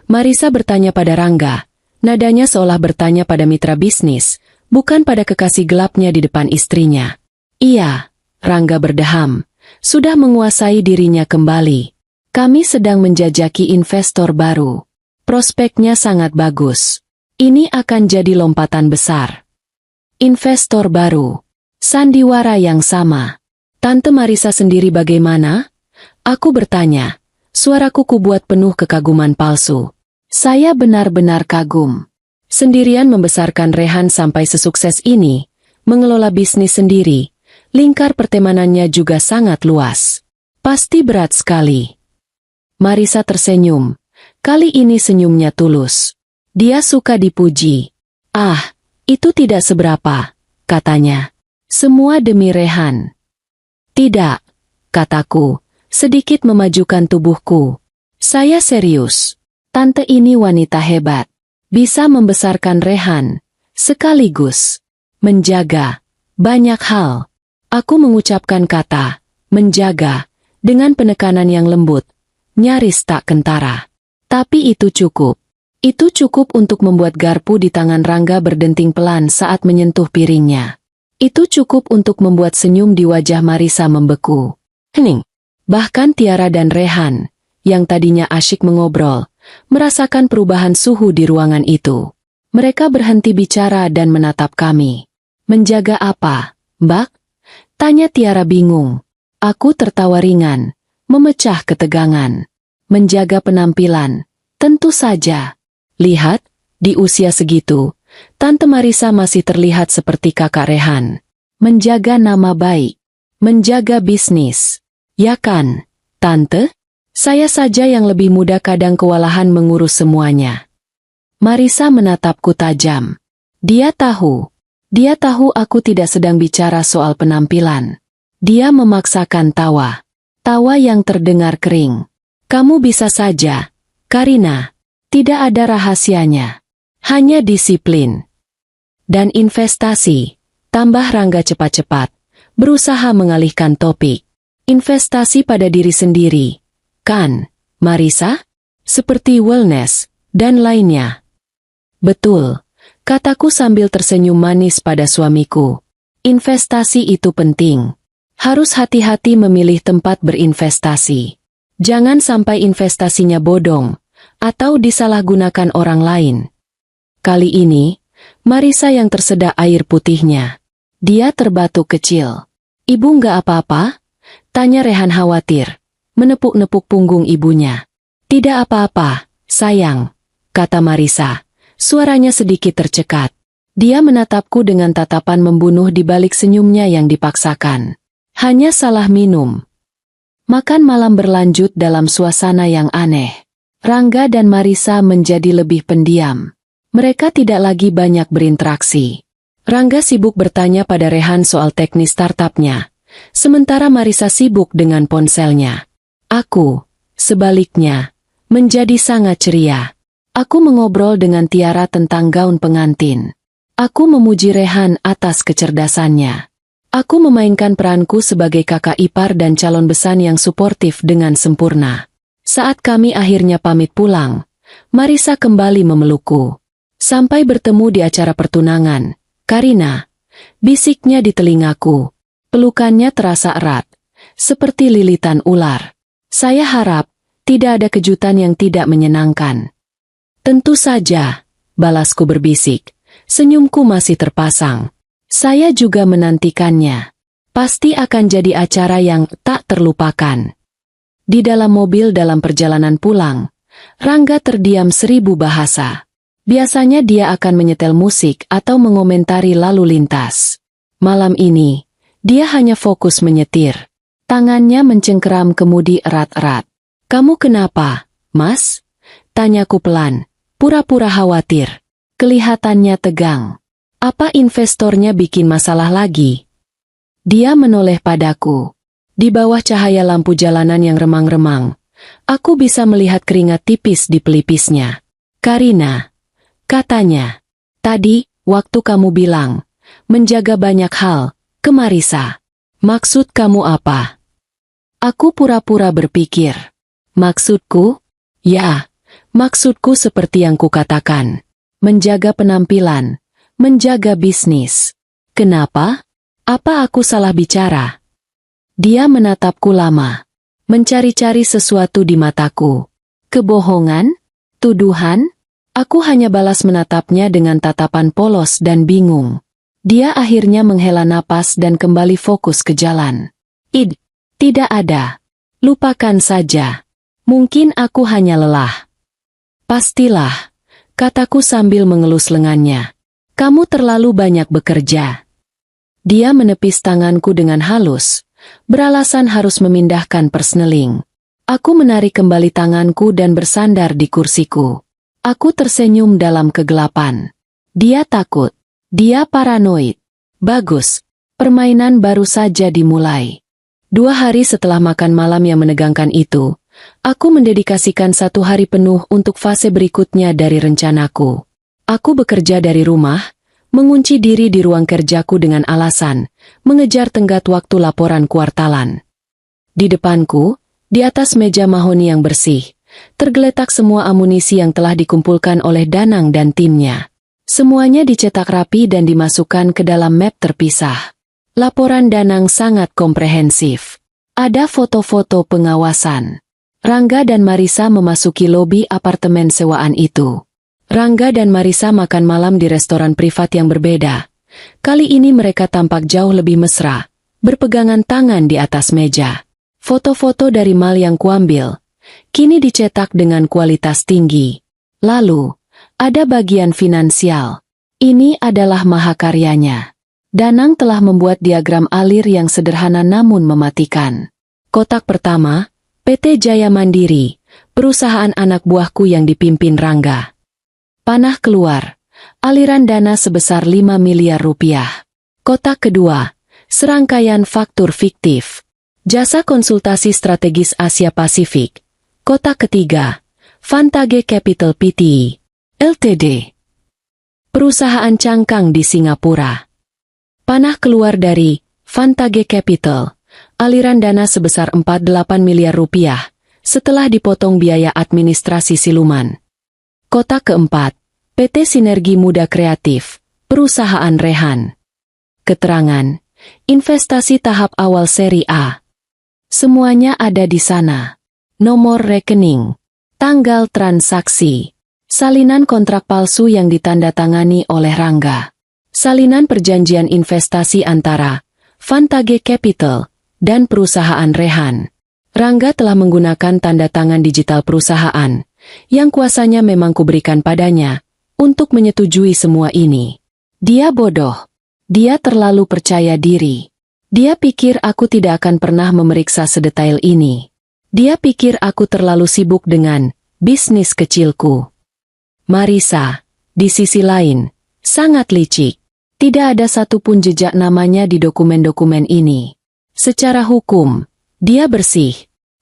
Marisa bertanya pada Rangga, nadanya seolah bertanya pada mitra bisnis, bukan pada kekasih gelapnya di depan istrinya. Iya, Rangga berdeham, sudah menguasai dirinya kembali. Kami sedang menjajaki investor baru. Prospeknya sangat bagus. Ini akan jadi lompatan besar. Investor baru. Sandiwara yang sama. Tante Marisa sendiri bagaimana? Aku bertanya. Suaraku kubuat penuh kekaguman palsu. Saya benar-benar kagum. Sendirian membesarkan Rehan sampai sesukses ini, mengelola bisnis sendiri, lingkar pertemanannya juga sangat luas. Pasti berat sekali. Marisa tersenyum. Kali ini senyumnya tulus. Dia suka dipuji. Ah, itu tidak seberapa, katanya. Semua demi Rehan. Tidak, kataku, sedikit memajukan tubuhku. Saya serius. Tante ini wanita hebat. Bisa membesarkan Rehan, sekaligus menjaga banyak hal. Aku mengucapkan kata menjaga dengan penekanan yang lembut, nyaris tak kentara. Tapi itu cukup. Itu cukup untuk membuat garpu di tangan Rangga berdenting pelan saat menyentuh piringnya. Itu cukup untuk membuat senyum di wajah Marisa membeku. Hening. Bahkan Tiara dan Rehan, yang tadinya asyik mengobrol, merasakan perubahan suhu di ruangan itu. Mereka berhenti bicara dan menatap kami. Menjaga apa, Mbak? Tanya Tiara bingung. Aku tertawa ringan, memecah ketegangan. Menjaga penampilan, tentu saja. Lihat, di usia segitu, Tante Marisa masih terlihat seperti kakak Rehan. Menjaga nama baik, menjaga bisnis. Ya kan, Tante? Saya saja yang lebih muda kadang kewalahan mengurus semuanya. Marisa menatapku tajam. Dia tahu aku tidak sedang bicara soal penampilan. Dia memaksakan tawa. Tawa yang terdengar kering. Kamu bisa saja, Karina. Tidak ada rahasianya. Hanya disiplin. Dan investasi. Tambah Rangga cepat-cepat. berusaha mengalihkan topik. Investasi pada diri sendiri, kan, Marisa? Seperti wellness, dan lainnya. Betul, kataku sambil tersenyum manis pada suamiku. Investasi itu penting. Harus hati-hati memilih tempat berinvestasi. Jangan sampai investasinya bodong, atau disalahgunakan orang lain. Kali ini, Marisa yang tersedak air putihnya. Dia terbatuk kecil. Ibu nggak apa-apa? Tanya Rehan khawatir, menepuk-nepuk punggung ibunya. Tidak apa-apa, sayang, kata Marisa. Suaranya sedikit tercekat. Dia menatapku dengan tatapan membunuh di balik senyumnya yang dipaksakan. Hanya salah minum. Makan malam berlanjut dalam suasana yang aneh. Rangga dan Marisa menjadi lebih pendiam. Mereka tidak lagi banyak berinteraksi. Rangga sibuk bertanya pada Rehan soal teknis startupnya, sementara Marisa sibuk dengan ponselnya. Aku, sebaliknya, menjadi sangat ceria. Aku mengobrol dengan Tiara tentang gaun pengantin. Aku memuji Rehan atas kecerdasannya. Aku memainkan peranku sebagai kakak ipar dan calon besan yang suportif dengan sempurna. Saat kami akhirnya pamit pulang, Marisa kembali memelukku. Sampai bertemu di acara pertunangan, Karina, bisiknya di telingaku. Pelukannya terasa erat, seperti lilitan ular. Saya harap tidak ada kejutan yang tidak menyenangkan. Tentu saja, balasku berbisik. Senyumku masih terpasang. Saya juga menantikannya. Pasti akan jadi acara yang tak terlupakan. Di dalam mobil dalam perjalanan pulang, Rangga terdiam 1000 bahasa. Biasanya dia akan menyetel musik atau mengomentari lalu lintas. Malam ini, dia hanya fokus menyetir. Tangannya mencengkeram kemudi erat-erat. Kamu kenapa, Mas? Tanyaku pelan, pura-pura khawatir. Kelihatannya tegang. Apa investornya bikin masalah lagi? Dia menoleh padaku. Di bawah cahaya lampu jalanan yang remang-remang, aku bisa melihat keringat tipis di pelipisnya. Karina, katanya, tadi, waktu kamu bilang, menjaga banyak hal, ke Marisa. Maksud kamu apa? Aku pura-pura berpikir. Maksudku? Ya, maksudku seperti yang kukatakan. Menjaga penampilan, menjaga bisnis. Kenapa? Apa aku salah bicara? Dia menatapku lama, mencari-cari sesuatu di mataku. Kebohongan? Tuduhan? Aku hanya balas menatapnya dengan tatapan polos dan bingung. Dia akhirnya menghela napas dan kembali fokus ke jalan. Tidak ada. Lupakan saja. Mungkin aku hanya lelah. Pastilah, kataku sambil mengelus lengannya. Kamu terlalu banyak bekerja. Dia menepis tanganku dengan halus, beralasan harus memindahkan persneling. Aku menarik kembali tanganku dan bersandar di kursiku. Aku tersenyum dalam kegelapan. Dia takut. Dia paranoid. Bagus, permainan baru saja dimulai. 2 hari setelah makan malam yang menegangkan itu, aku mendedikasikan 1 hari penuh untuk fase berikutnya dari rencanaku. Aku bekerja dari rumah, mengunci diri di ruang kerjaku dengan alasan mengejar tenggat waktu laporan kuartalan. Di depanku, di atas meja mahoni yang bersih, tergeletak semua amunisi yang telah dikumpulkan oleh Danang dan timnya. Semuanya dicetak rapi dan dimasukkan ke dalam map terpisah. Laporan Danang sangat komprehensif. Ada foto-foto pengawasan. Rangga dan Marisa memasuki lobi apartemen sewaan itu. Rangga dan Marisa makan malam di restoran privat yang berbeda. Kali ini mereka tampak jauh lebih mesra, berpegangan tangan di atas meja. Foto-foto dari mal yang kuambil, kini dicetak dengan kualitas tinggi. Lalu, ada bagian finansial. Ini adalah mahakaryanya. Danang telah membuat diagram alir yang sederhana namun mematikan. Kotak pertama, PT Jaya Mandiri, perusahaan anak buahku yang dipimpin Rangga. Panah keluar, aliran dana sebesar 5 miliar rupiah. Kotak kedua, serangkaian faktur fiktif. Jasa konsultasi strategis Asia Pasifik. Kotak ketiga, Vantage Capital Pte. Ltd. Perusahaan cangkang di Singapura. Panah keluar dari Vantage Capital, aliran dana sebesar 48 miliar rupiah, setelah dipotong biaya administrasi siluman. Kotak keempat, PT Sinergi Muda Kreatif, Perusahaan Rehan. Keterangan, investasi tahap awal seri A. Semuanya ada di sana. Nomor rekening, tanggal transaksi, salinan kontrak palsu yang ditandatangani oleh Rangga, salinan perjanjian investasi antara Vantage Capital dan perusahaan Rehan. Rangga telah menggunakan tanda tangan digital perusahaan, yang kuasanya memang kuberikan padanya, untuk menyetujui semua ini. Dia bodoh. Dia terlalu percaya diri. Dia pikir aku tidak akan pernah memeriksa sedetail ini. Dia pikir aku terlalu sibuk dengan bisnis kecilku. Marisa, di sisi lain, sangat licik. Tidak ada satupun jejak namanya di dokumen-dokumen ini. Secara hukum, dia bersih.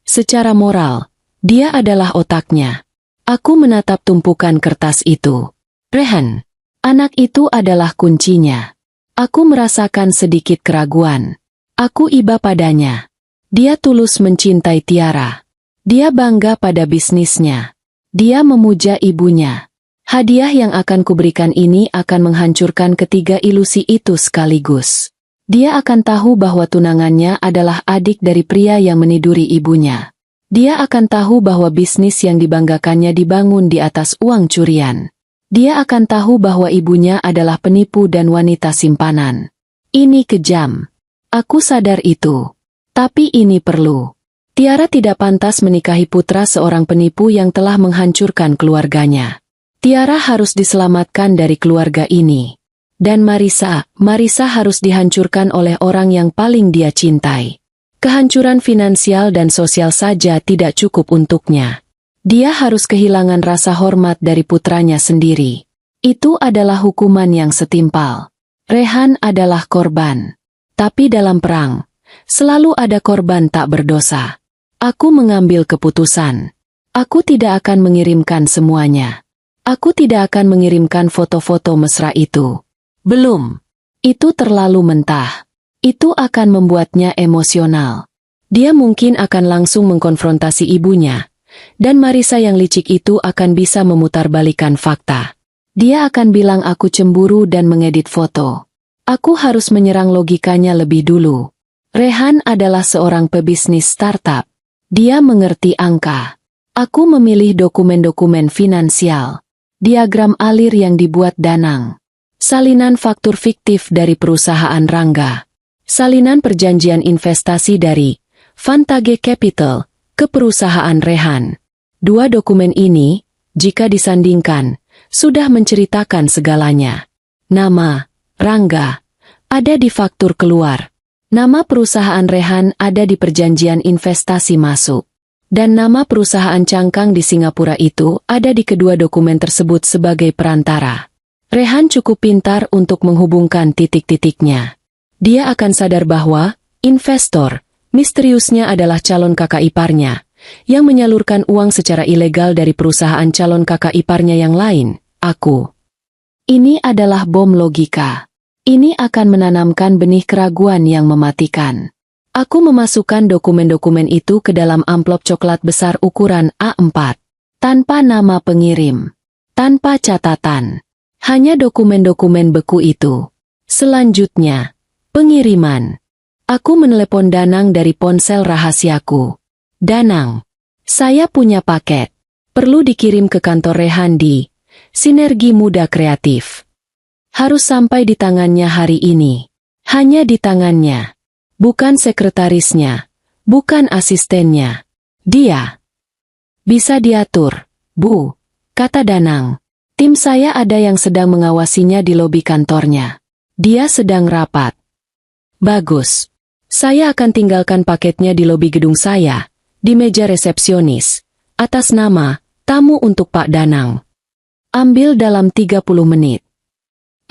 Secara moral, dia adalah otaknya. Aku menatap tumpukan kertas itu. Rehan, anak itu adalah kuncinya. Aku merasakan sedikit keraguan. Aku iba padanya. Dia tulus mencintai Tiara. Dia bangga pada bisnisnya. Dia memuja ibunya. Hadiah yang akan kuberikan ini akan menghancurkan ketiga ilusi itu sekaligus. Dia akan tahu bahwa tunangannya adalah adik dari pria yang meniduri ibunya. Dia akan tahu bahwa bisnis yang dibanggakannya dibangun di atas uang curian. Dia akan tahu bahwa ibunya adalah penipu dan wanita simpanan. Ini kejam. Aku sadar itu. Tapi ini perlu. Tiara tidak pantas menikahi putra seorang penipu yang telah menghancurkan keluarganya. Tiara harus diselamatkan dari keluarga ini. Dan Marisa harus dihancurkan oleh orang yang paling dia cintai. Kehancuran finansial dan sosial saja tidak cukup untuknya. Dia harus kehilangan rasa hormat dari putranya sendiri. Itu adalah hukuman yang setimpal. Rehan adalah korban. Tapi dalam perang, selalu ada korban tak berdosa. Aku mengambil keputusan. Aku tidak akan mengirimkan semuanya. Aku tidak akan mengirimkan foto-foto mesra itu. Belum. Itu terlalu mentah. Itu akan membuatnya emosional. Dia mungkin akan langsung mengkonfrontasi ibunya. Dan Marisa yang licik itu akan bisa memutarbalikkan fakta. Dia akan bilang aku cemburu dan mengedit foto. Aku harus menyerang logikanya lebih dulu. Rehan adalah seorang pebisnis startup. Dia mengerti angka. Aku memilih dokumen-dokumen finansial. Diagram alir yang dibuat Danang. Salinan faktur fiktif dari perusahaan Rangga. Salinan perjanjian investasi dari Vantage Capital ke perusahaan Rehan. Dua dokumen ini, jika disandingkan, sudah menceritakan segalanya. Nama Rangga ada di faktur keluar. Nama perusahaan Rehan ada di perjanjian investasi masuk. Dan nama perusahaan cangkang di Singapura itu ada di kedua dokumen tersebut sebagai perantara. Rehan cukup pintar untuk menghubungkan titik-titiknya. Dia akan sadar bahwa investor misteriusnya adalah calon kakak iparnya, yang menyalurkan uang secara ilegal dari perusahaan calon kakak iparnya yang lain, aku. Ini adalah bom logika. Ini akan menanamkan benih keraguan yang mematikan. Aku memasukkan dokumen-dokumen itu ke dalam amplop coklat besar ukuran A4. Tanpa nama pengirim. Tanpa catatan. Hanya dokumen-dokumen beku itu. Selanjutnya, pengiriman. Aku menelepon Danang dari ponsel rahasiaku. Danang, saya punya paket. Perlu dikirim ke kantor Rehan di Sinergi Muda Kreatif. Harus sampai di tangannya hari ini. Hanya di tangannya. Bukan sekretarisnya, bukan asistennya. Dia bisa diatur, Bu, kata Danang. Tim saya ada yang sedang mengawasinya di lobi kantornya. Dia sedang rapat. Bagus. Saya akan tinggalkan paketnya di lobi gedung saya, di meja resepsionis, atas nama tamu untuk Pak Danang. Ambil dalam 30 menit.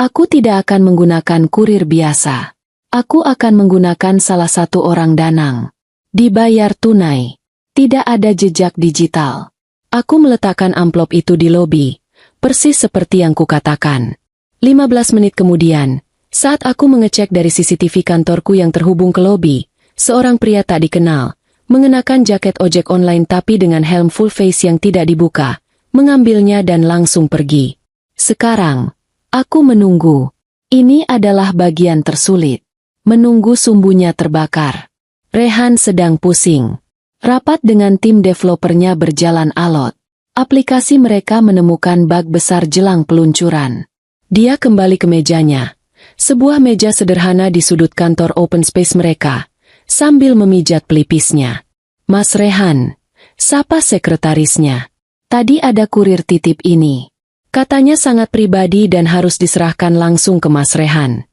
Aku tidak akan menggunakan kurir biasa. Aku akan menggunakan salah satu orang Danang. Dibayar tunai. Tidak ada jejak digital. Aku meletakkan amplop itu di lobi, persis seperti yang kukatakan. 15 menit kemudian, Saat aku mengecek dari CCTV kantorku yang terhubung ke lobi, seorang pria tak dikenal, mengenakan jaket ojek online tapi dengan helm full face yang tidak dibuka, mengambilnya dan langsung pergi. Sekarang, aku menunggu. Ini adalah bagian tersulit. Menunggu sumbunya terbakar. Rehan sedang pusing. Rapat dengan tim developernya berjalan alot. Aplikasi mereka menemukan bug besar jelang peluncuran. Dia kembali ke mejanya. Sebuah meja sederhana di sudut kantor open space mereka, sambil memijat pelipisnya. Mas Rehan, sapa sekretarisnya. Tadi ada kurir titip ini. Katanya sangat pribadi dan harus diserahkan langsung ke Mas Rehan.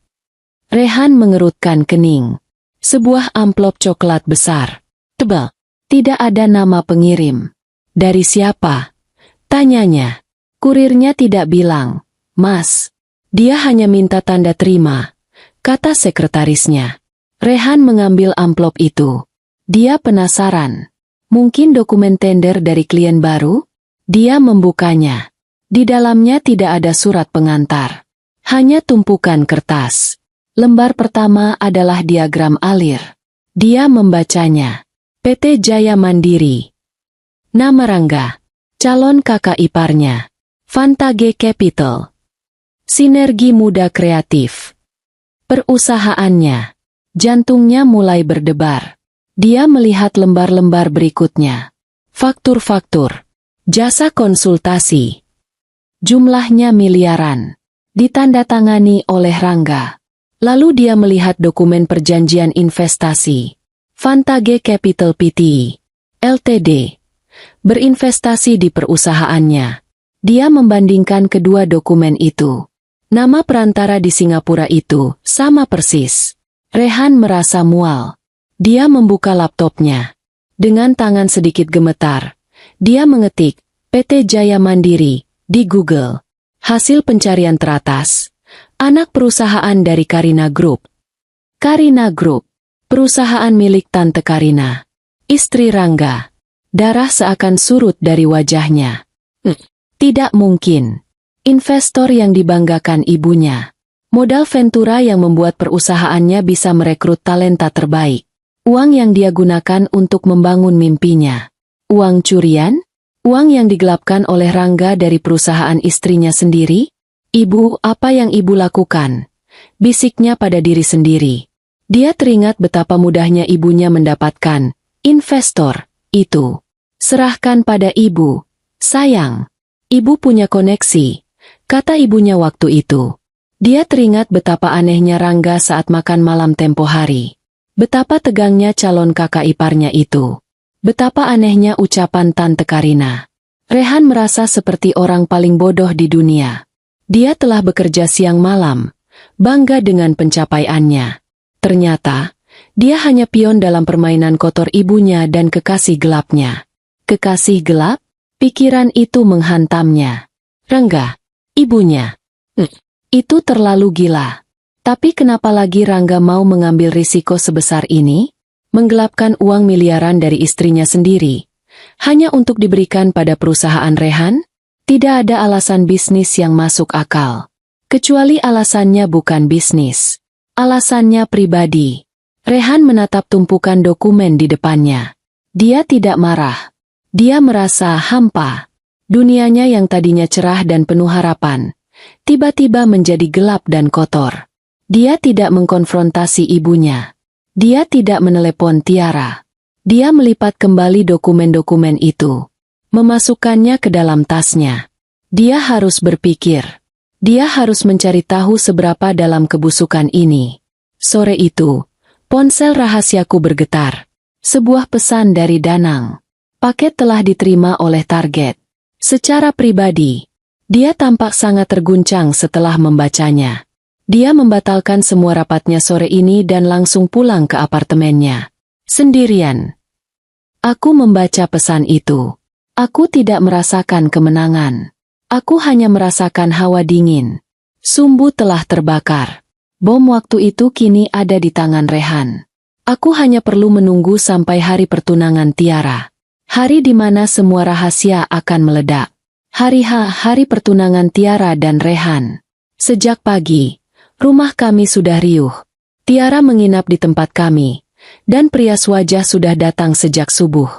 Rehan mengerutkan kening. Sebuah amplop coklat besar. Tebal. Tidak ada nama pengirim. Dari siapa? Tanyanya. Kurirnya tidak bilang. Mas. Dia hanya minta tanda terima, kata sekretarisnya. Rehan mengambil amplop itu. Dia penasaran. Mungkin dokumen tender dari klien baru? Dia membukanya. Di dalamnya tidak ada surat pengantar. Hanya tumpukan kertas. Lembar pertama adalah diagram alir. Dia membacanya. PT Jaya Mandiri. Nama Rangga. Calon kakak iparnya. Vantage Capital. Sinergi Muda Kreatif. Perusahaannya. Jantungnya mulai berdebar. Dia melihat lembar-lembar berikutnya. Faktur-faktur. Jasa konsultasi. Jumlahnya miliaran. Ditandatangani oleh Rangga. Lalu dia melihat dokumen perjanjian investasi. Vantage Capital Pte. Ltd. Berinvestasi di perusahaannya. Dia membandingkan kedua dokumen itu. Nama perantara di Singapura itu sama persis. Rehan merasa mual. Dia membuka laptopnya. Dengan tangan sedikit gemetar, dia mengetik PT Jaya Mandiri di Google. Hasil pencarian teratas, anak perusahaan dari Karina Group. Karina Group, perusahaan milik Tante Karina, istri Rangga. Darah seakan surut dari wajahnya. Tidak mungkin. Investor yang dibanggakan ibunya. Modal Ventura yang membuat perusahaannya bisa merekrut talenta terbaik. Uang yang dia gunakan untuk membangun mimpinya. Uang curian? Uang yang digelapkan oleh Rangga dari perusahaan istrinya sendiri? Ibu, apa yang ibu lakukan? Bisiknya pada diri sendiri. Dia teringat betapa mudahnya ibunya mendapatkan investor itu. Serahkan pada ibu. Sayang. Ibu punya koneksi. Kata ibunya waktu itu. Dia teringat betapa anehnya Rangga saat makan malam tempo hari. Betapa tegangnya calon kakak iparnya itu. Betapa anehnya ucapan Tante Karina. Rehan merasa seperti orang paling bodoh di dunia. Dia telah bekerja siang malam, bangga dengan pencapaiannya. Ternyata, dia hanya pion dalam permainan kotor ibunya dan kekasih gelapnya. Kekasih gelap? Pikiran itu menghantamnya. Rangga. Ibunya. Itu terlalu gila. Tapi kenapa lagi Rangga mau mengambil risiko sebesar ini? Menggelapkan uang miliaran dari istrinya sendiri. Hanya untuk diberikan pada perusahaan Rehan? Tidak ada alasan bisnis yang masuk akal. Kecuali alasannya bukan bisnis. Alasannya pribadi. Rehan menatap tumpukan dokumen di depannya. Dia tidak marah. Dia merasa hampa. Dunianya yang tadinya cerah dan penuh harapan, tiba-tiba menjadi gelap dan kotor. Dia tidak mengkonfrontasi ibunya. Dia tidak menelepon Tiara. Dia melipat kembali dokumen-dokumen itu. Memasukkannya ke dalam tasnya. Dia harus berpikir. Dia harus mencari tahu seberapa dalam kebusukan ini. Sore itu, ponsel rahasiaku bergetar. Sebuah pesan dari Danang. Paket telah diterima oleh target. Secara pribadi, dia tampak sangat terguncang setelah membacanya. Dia membatalkan semua rapatnya sore ini dan langsung pulang ke apartemennya. Sendirian. Aku membaca pesan itu. Aku tidak merasakan kemenangan. Aku hanya merasakan hawa dingin. Sumbu telah terbakar. Bom waktu itu kini ada di tangan Rehan. Aku hanya perlu menunggu sampai hari pertunangan Tiara. Hari di mana semua rahasia akan meledak. Hari pertunangan Tiara dan Rehan. Sejak pagi, Rumah kami sudah riuh. Tiara menginap di tempat kami, dan pria wajah sudah datang sejak subuh.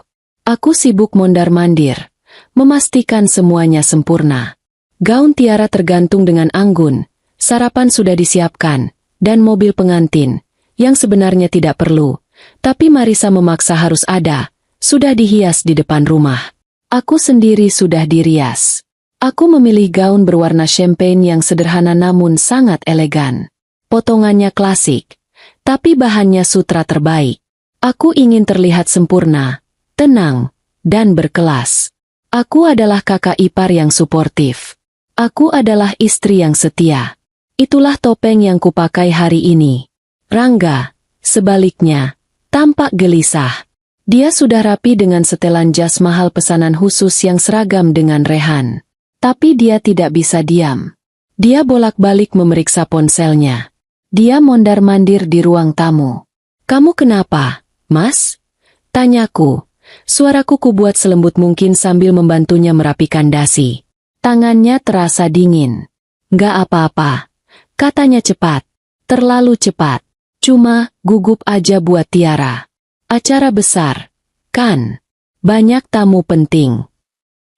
Aku sibuk mondar-mandir, memastikan semuanya sempurna. Gaun Tiara tergantung dengan anggun, sarapan sudah disiapkan, dan mobil pengantin, yang sebenarnya tidak perlu, tapi Marisa memaksa harus ada, sudah dihias di depan rumah. Aku sendiri sudah dirias. Aku memilih gaun berwarna champagne yang sederhana namun sangat elegan. Potongannya klasik, tapi bahannya sutra terbaik. Aku ingin terlihat sempurna, tenang, dan berkelas. Aku adalah kakak ipar yang suportif. Aku adalah istri yang setia. Itulah topeng yang kupakai hari ini. Rangga, sebaliknya, tampak gelisah. Dia sudah rapi dengan setelan jas mahal pesanan khusus yang seragam dengan Rehan. Tapi dia tidak bisa diam. Dia bolak-balik memeriksa ponselnya. Dia mondar-mandir di ruang tamu. "Kamu kenapa, Mas?" tanyaku. Suaraku kubuat selembut mungkin sambil membantunya merapikan dasi. Tangannya terasa dingin. "Nggak apa-apa," katanya cepat. Terlalu cepat. "Cuma gugup aja buat Tiara. Acara besar, kan? Banyak tamu penting."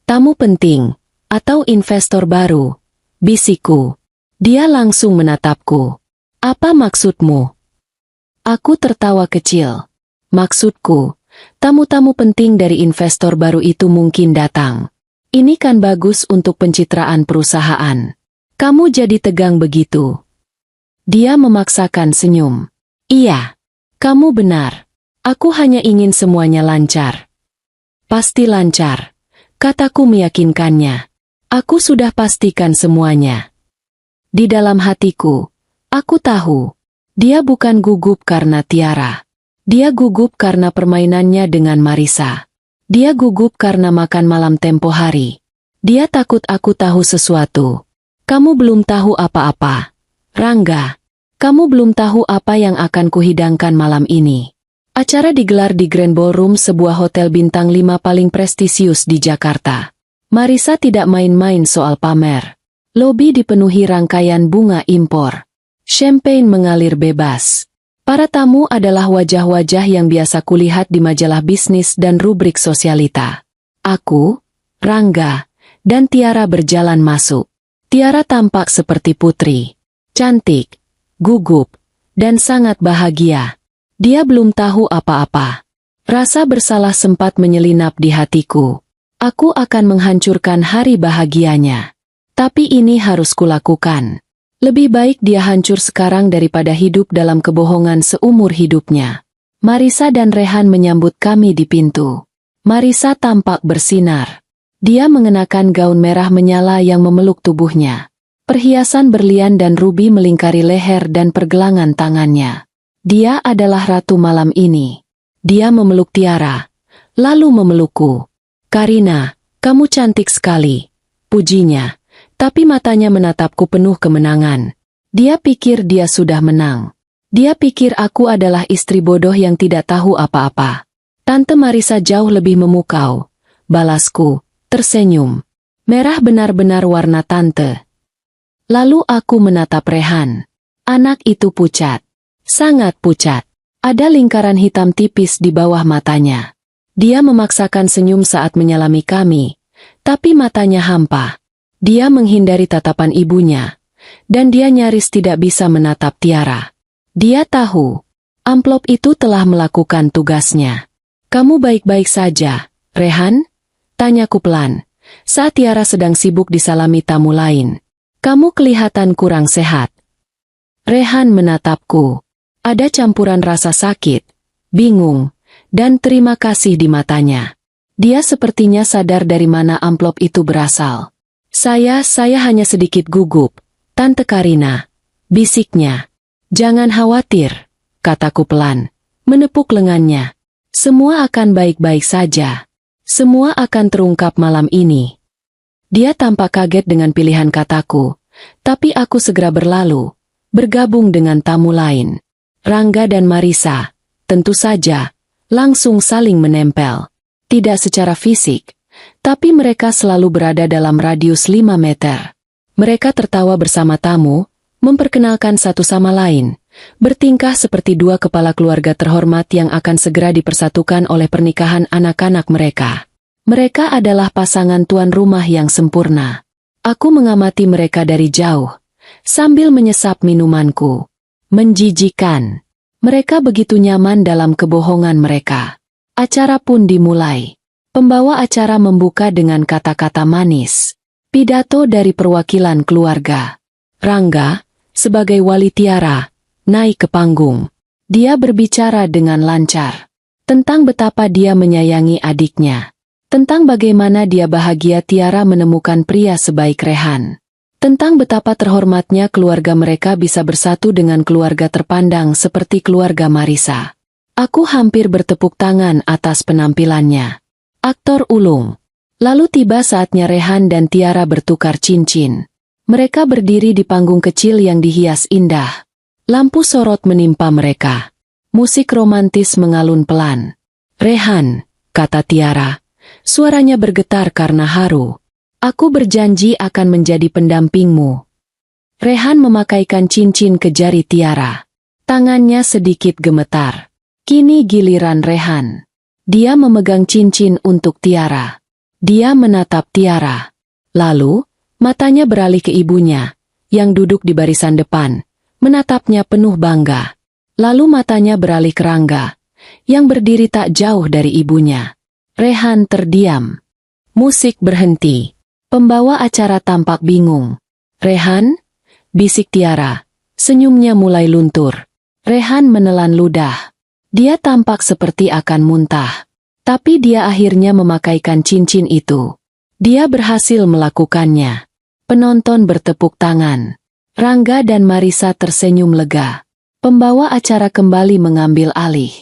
"Tamu penting? Atau investor baru?" bisikku. Dia langsung menatapku. "Apa maksudmu?" Aku tertawa kecil. "Maksudku, tamu-tamu penting dari investor baru itu mungkin datang. Ini kan bagus untuk pencitraan perusahaan." "Kamu jadi tegang begitu?" Dia memaksakan senyum. "Iya, kamu benar. Aku hanya ingin semuanya lancar." "Pasti lancar," kataku meyakinkannya. "Aku sudah pastikan semuanya." Di dalam hatiku, aku tahu, dia bukan gugup karena Tiara. Dia gugup karena permainannya dengan Marisa. Dia gugup karena makan malam tempo hari. Dia takut aku tahu sesuatu. "Kamu belum tahu apa-apa, Rangga. Kamu belum tahu apa yang akan kuhidangkan malam ini." Acara digelar di Grand Ballroom, sebuah hotel bintang 5 paling prestisius di Jakarta. Marisa tidak main-main soal pamer. Lobi dipenuhi rangkaian bunga impor. Champagne mengalir bebas. Para tamu adalah wajah-wajah yang biasa kulihat di majalah bisnis dan rubrik sosialita. Aku, Rangga, dan Tiara berjalan masuk. Tiara tampak seperti putri. Cantik, gugup, dan sangat bahagia. Dia belum tahu apa-apa. Rasa bersalah sempat menyelinap di hatiku. Aku akan menghancurkan hari bahagianya. Tapi ini harus kulakukan. Lebih baik dia hancur sekarang daripada hidup dalam kebohongan seumur hidupnya. Marisa dan Rehan menyambut kami di pintu. Marisa tampak bersinar. Dia mengenakan gaun merah menyala yang memeluk tubuhnya. Perhiasan berlian dan rubi melingkari leher dan pergelangan tangannya. Dia adalah ratu malam ini. Dia memeluk Tiara, lalu memelukku. "Karina, kamu cantik sekali," pujinya, tapi matanya menatapku penuh kemenangan. Dia pikir dia sudah menang. Dia pikir aku adalah istri bodoh yang tidak tahu apa-apa. Tante Marisa jauh lebih memukau. Balasku, tersenyum. Merah benar-benar warna tante. Lalu aku menatap Rehan. Anak itu pucat. Sangat pucat. Ada lingkaran hitam tipis di bawah matanya. Dia memaksakan senyum saat menyalami kami, tapi matanya hampa. Dia menghindari tatapan ibunya, dan dia nyaris tidak bisa menatap Tiara. Dia tahu, amplop itu telah melakukan tugasnya. "Kamu baik-baik saja, Rehan?" tanyaku pelan, saat Tiara sedang sibuk disalami tamu lain. "Kamu kelihatan kurang sehat." Rehan menatapku. Ada campuran rasa sakit, bingung, dan terima kasih di matanya. Dia sepertinya sadar dari mana amplop itu berasal. Saya hanya sedikit gugup, Tante Karina," bisiknya. "Jangan khawatir," kataku pelan, menepuk lengannya. "Semua akan baik-baik saja. Semua akan terungkap malam ini." Dia tampak kaget dengan pilihan kataku, tapi aku segera berlalu, bergabung dengan tamu lain. Rangga dan Marisa, tentu saja, langsung saling menempel. Tidak secara fisik, tapi mereka selalu berada dalam radius 5 meter. Mereka tertawa bersama tamu, memperkenalkan satu sama lain, bertingkah seperti dua kepala keluarga terhormat yang akan segera dipersatukan oleh pernikahan anak-anak mereka. Mereka adalah pasangan tuan rumah yang sempurna. Aku mengamati mereka dari jauh, sambil menyesap minumanku. Menjijikan. Mereka begitu nyaman dalam kebohongan mereka. Acara pun dimulai. Pembawa acara membuka dengan kata-kata manis. Pidato dari perwakilan keluarga. Rangga, sebagai wali Tiara, naik ke panggung. Dia berbicara dengan lancar. Tentang betapa dia menyayangi adiknya. Tentang bagaimana dia bahagia Tiara menemukan pria sebaik Rehan. Tentang betapa terhormatnya keluarga mereka bisa bersatu dengan keluarga terpandang seperti keluarga Marisa. Aku hampir bertepuk tangan atas penampilannya. Aktor ulung. Lalu tiba saatnya Rehan dan Tiara bertukar cincin. Mereka berdiri di panggung kecil yang dihias indah. Lampu sorot menimpa mereka. Musik romantis mengalun pelan. "Rehan," kata Tiara. Suaranya bergetar karena haru. "Aku berjanji akan menjadi pendampingmu." Rehan memakaikan cincin ke jari Tiara. Tangannya sedikit gemetar. Kini giliran Rehan. Dia memegang cincin untuk Tiara. Dia menatap Tiara. Lalu, matanya beralih ke ibunya, yang duduk di barisan depan, menatapnya penuh bangga. Lalu matanya beralih ke Rangga, yang berdiri tak jauh dari ibunya. Rehan terdiam. Musik berhenti. Pembawa acara tampak bingung. "Rehan?" bisik Tiara. Senyumnya mulai luntur. Rehan menelan ludah. Dia tampak seperti akan muntah. Tapi dia akhirnya memakaikan cincin itu. Dia berhasil melakukannya. Penonton bertepuk tangan. Rangga dan Marisa tersenyum lega. Pembawa acara kembali mengambil alih.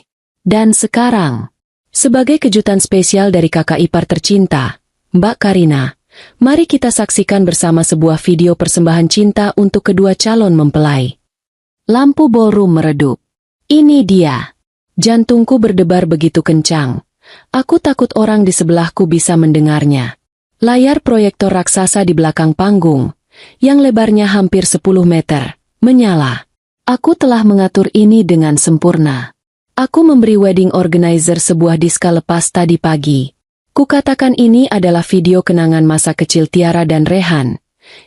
Dan sekarang, sebagai kejutan spesial dari kakak ipar tercinta, Mbak Karina, mari kita saksikan bersama sebuah video persembahan cinta untuk kedua calon mempelai. Lampu ballroom meredup. Ini dia. Jantungku berdebar begitu kencang. Aku takut orang di sebelahku bisa mendengarnya. Layar proyektor raksasa di belakang panggung, yang lebarnya hampir 10 meter, menyala. Aku telah mengatur ini dengan sempurna. Aku memberi wedding organizer sebuah diska lepas tadi pagi. Kukatakan ini adalah video kenangan masa kecil Tiara dan Rehan,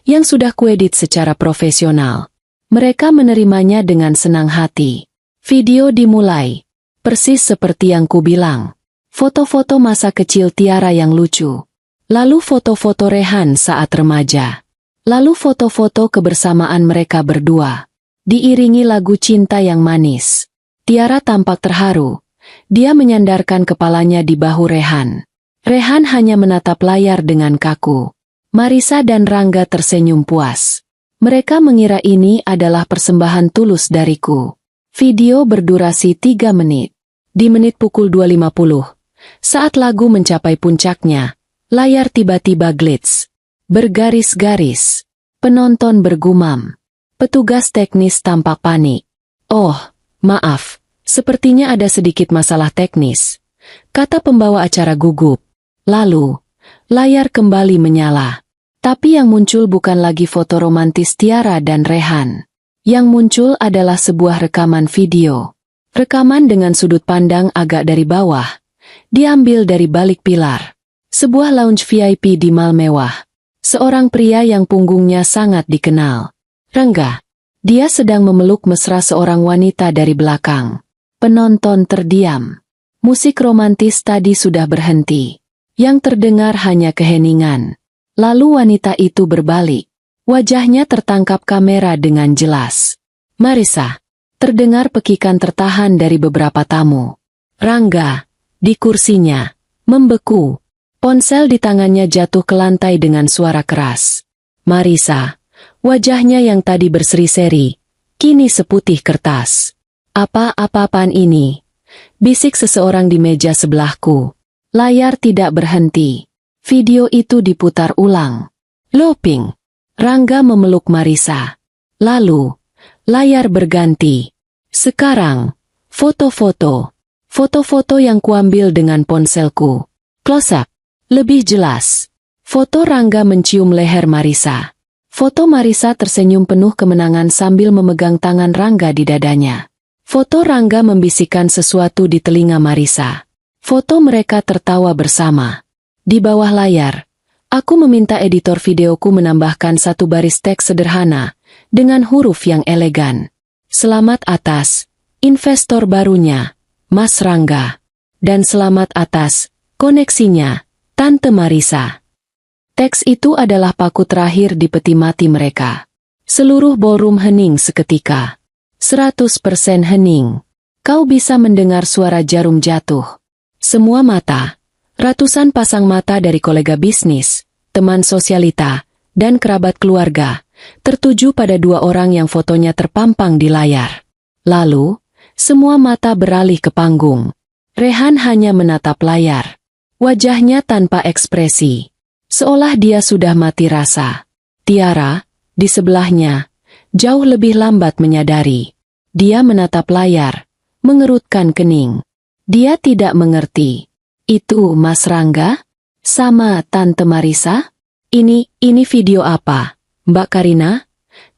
yang sudah kuedit secara profesional. Mereka menerimanya dengan senang hati. Video dimulai. Persis seperti yang kubilang. Foto-foto masa kecil Tiara yang lucu. Lalu foto-foto Rehan saat remaja. Lalu foto-foto kebersamaan mereka berdua. Diiringi lagu cinta yang manis. Tiara tampak terharu. Dia menyandarkan kepalanya di bahu Rehan. Rehan hanya menatap layar dengan kaku. Marisa dan Rangga tersenyum puas. Mereka mengira ini adalah persembahan tulus dariku. Video berdurasi 3 menit. Di menit pukul 2.50, saat lagu mencapai puncaknya, layar tiba-tiba glitch. Bergaris-garis. Penonton bergumam. Petugas teknis tampak panik. "Oh, maaf, sepertinya ada sedikit masalah teknis," kata pembawa acara gugup. Lalu, layar kembali menyala. Tapi yang muncul bukan lagi foto romantis Tiara dan Rehan. Yang muncul adalah sebuah rekaman video. Rekaman dengan sudut pandang agak dari bawah. Diambil dari balik pilar. Sebuah lounge VIP di mal mewah. Seorang pria yang punggungnya sangat dikenal. Rangga. Dia sedang memeluk mesra seorang wanita dari belakang. Penonton terdiam. Musik romantis tadi sudah berhenti. Yang terdengar hanya keheningan. Lalu wanita itu berbalik. Wajahnya tertangkap kamera dengan jelas. "Marisa." Terdengar pekikan tertahan dari beberapa tamu. Rangga, di kursinya, membeku. Ponsel di tangannya jatuh ke lantai dengan suara keras. Marisa, wajahnya yang tadi berseri-seri, kini seputih kertas. Apa-apaan ini?" bisik seseorang di meja sebelahku. Layar tidak berhenti. Video itu diputar ulang. Looping. Rangga memeluk Marisa. Lalu, layar berganti. Sekarang, foto-foto. Foto-foto yang kuambil dengan ponselku. Close up. Lebih jelas. Foto Rangga mencium leher Marisa. Foto Marisa tersenyum penuh kemenangan sambil memegang tangan Rangga di dadanya. Foto Rangga membisikkan sesuatu di telinga Marisa. Foto mereka tertawa bersama. Di bawah layar, aku meminta editor videoku menambahkan satu baris teks sederhana, dengan huruf yang elegan. Selamat atas investor barunya, Mas Rangga. Dan selamat atas koneksinya, Tante Marisa. Teks itu adalah paku terakhir di peti mati mereka. Seluruh ballroom hening seketika. 100% hening. Kau bisa mendengar suara jarum jatuh. Semua mata, ratusan pasang mata dari kolega bisnis, teman sosialita, dan kerabat keluarga, tertuju pada dua orang yang fotonya terpampang di layar. Lalu, semua mata beralih ke panggung. Rehan hanya menatap layar. Wajahnya tanpa ekspresi. Seolah dia sudah mati rasa. Tiara, di sebelahnya, jauh lebih lambat menyadari. Dia menatap layar, mengerutkan kening. Dia tidak mengerti. Itu Mas Rangga? Sama Tante Marisa? Ini video apa, Mbak Karina?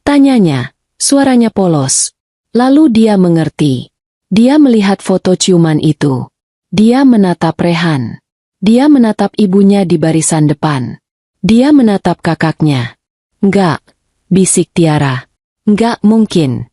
Tanyanya, suaranya polos. Lalu dia mengerti. Dia melihat foto ciuman itu. Dia menatap Rehan. Dia menatap ibunya di barisan depan. Dia menatap kakaknya. Enggak, bisik Tiara. Enggak mungkin.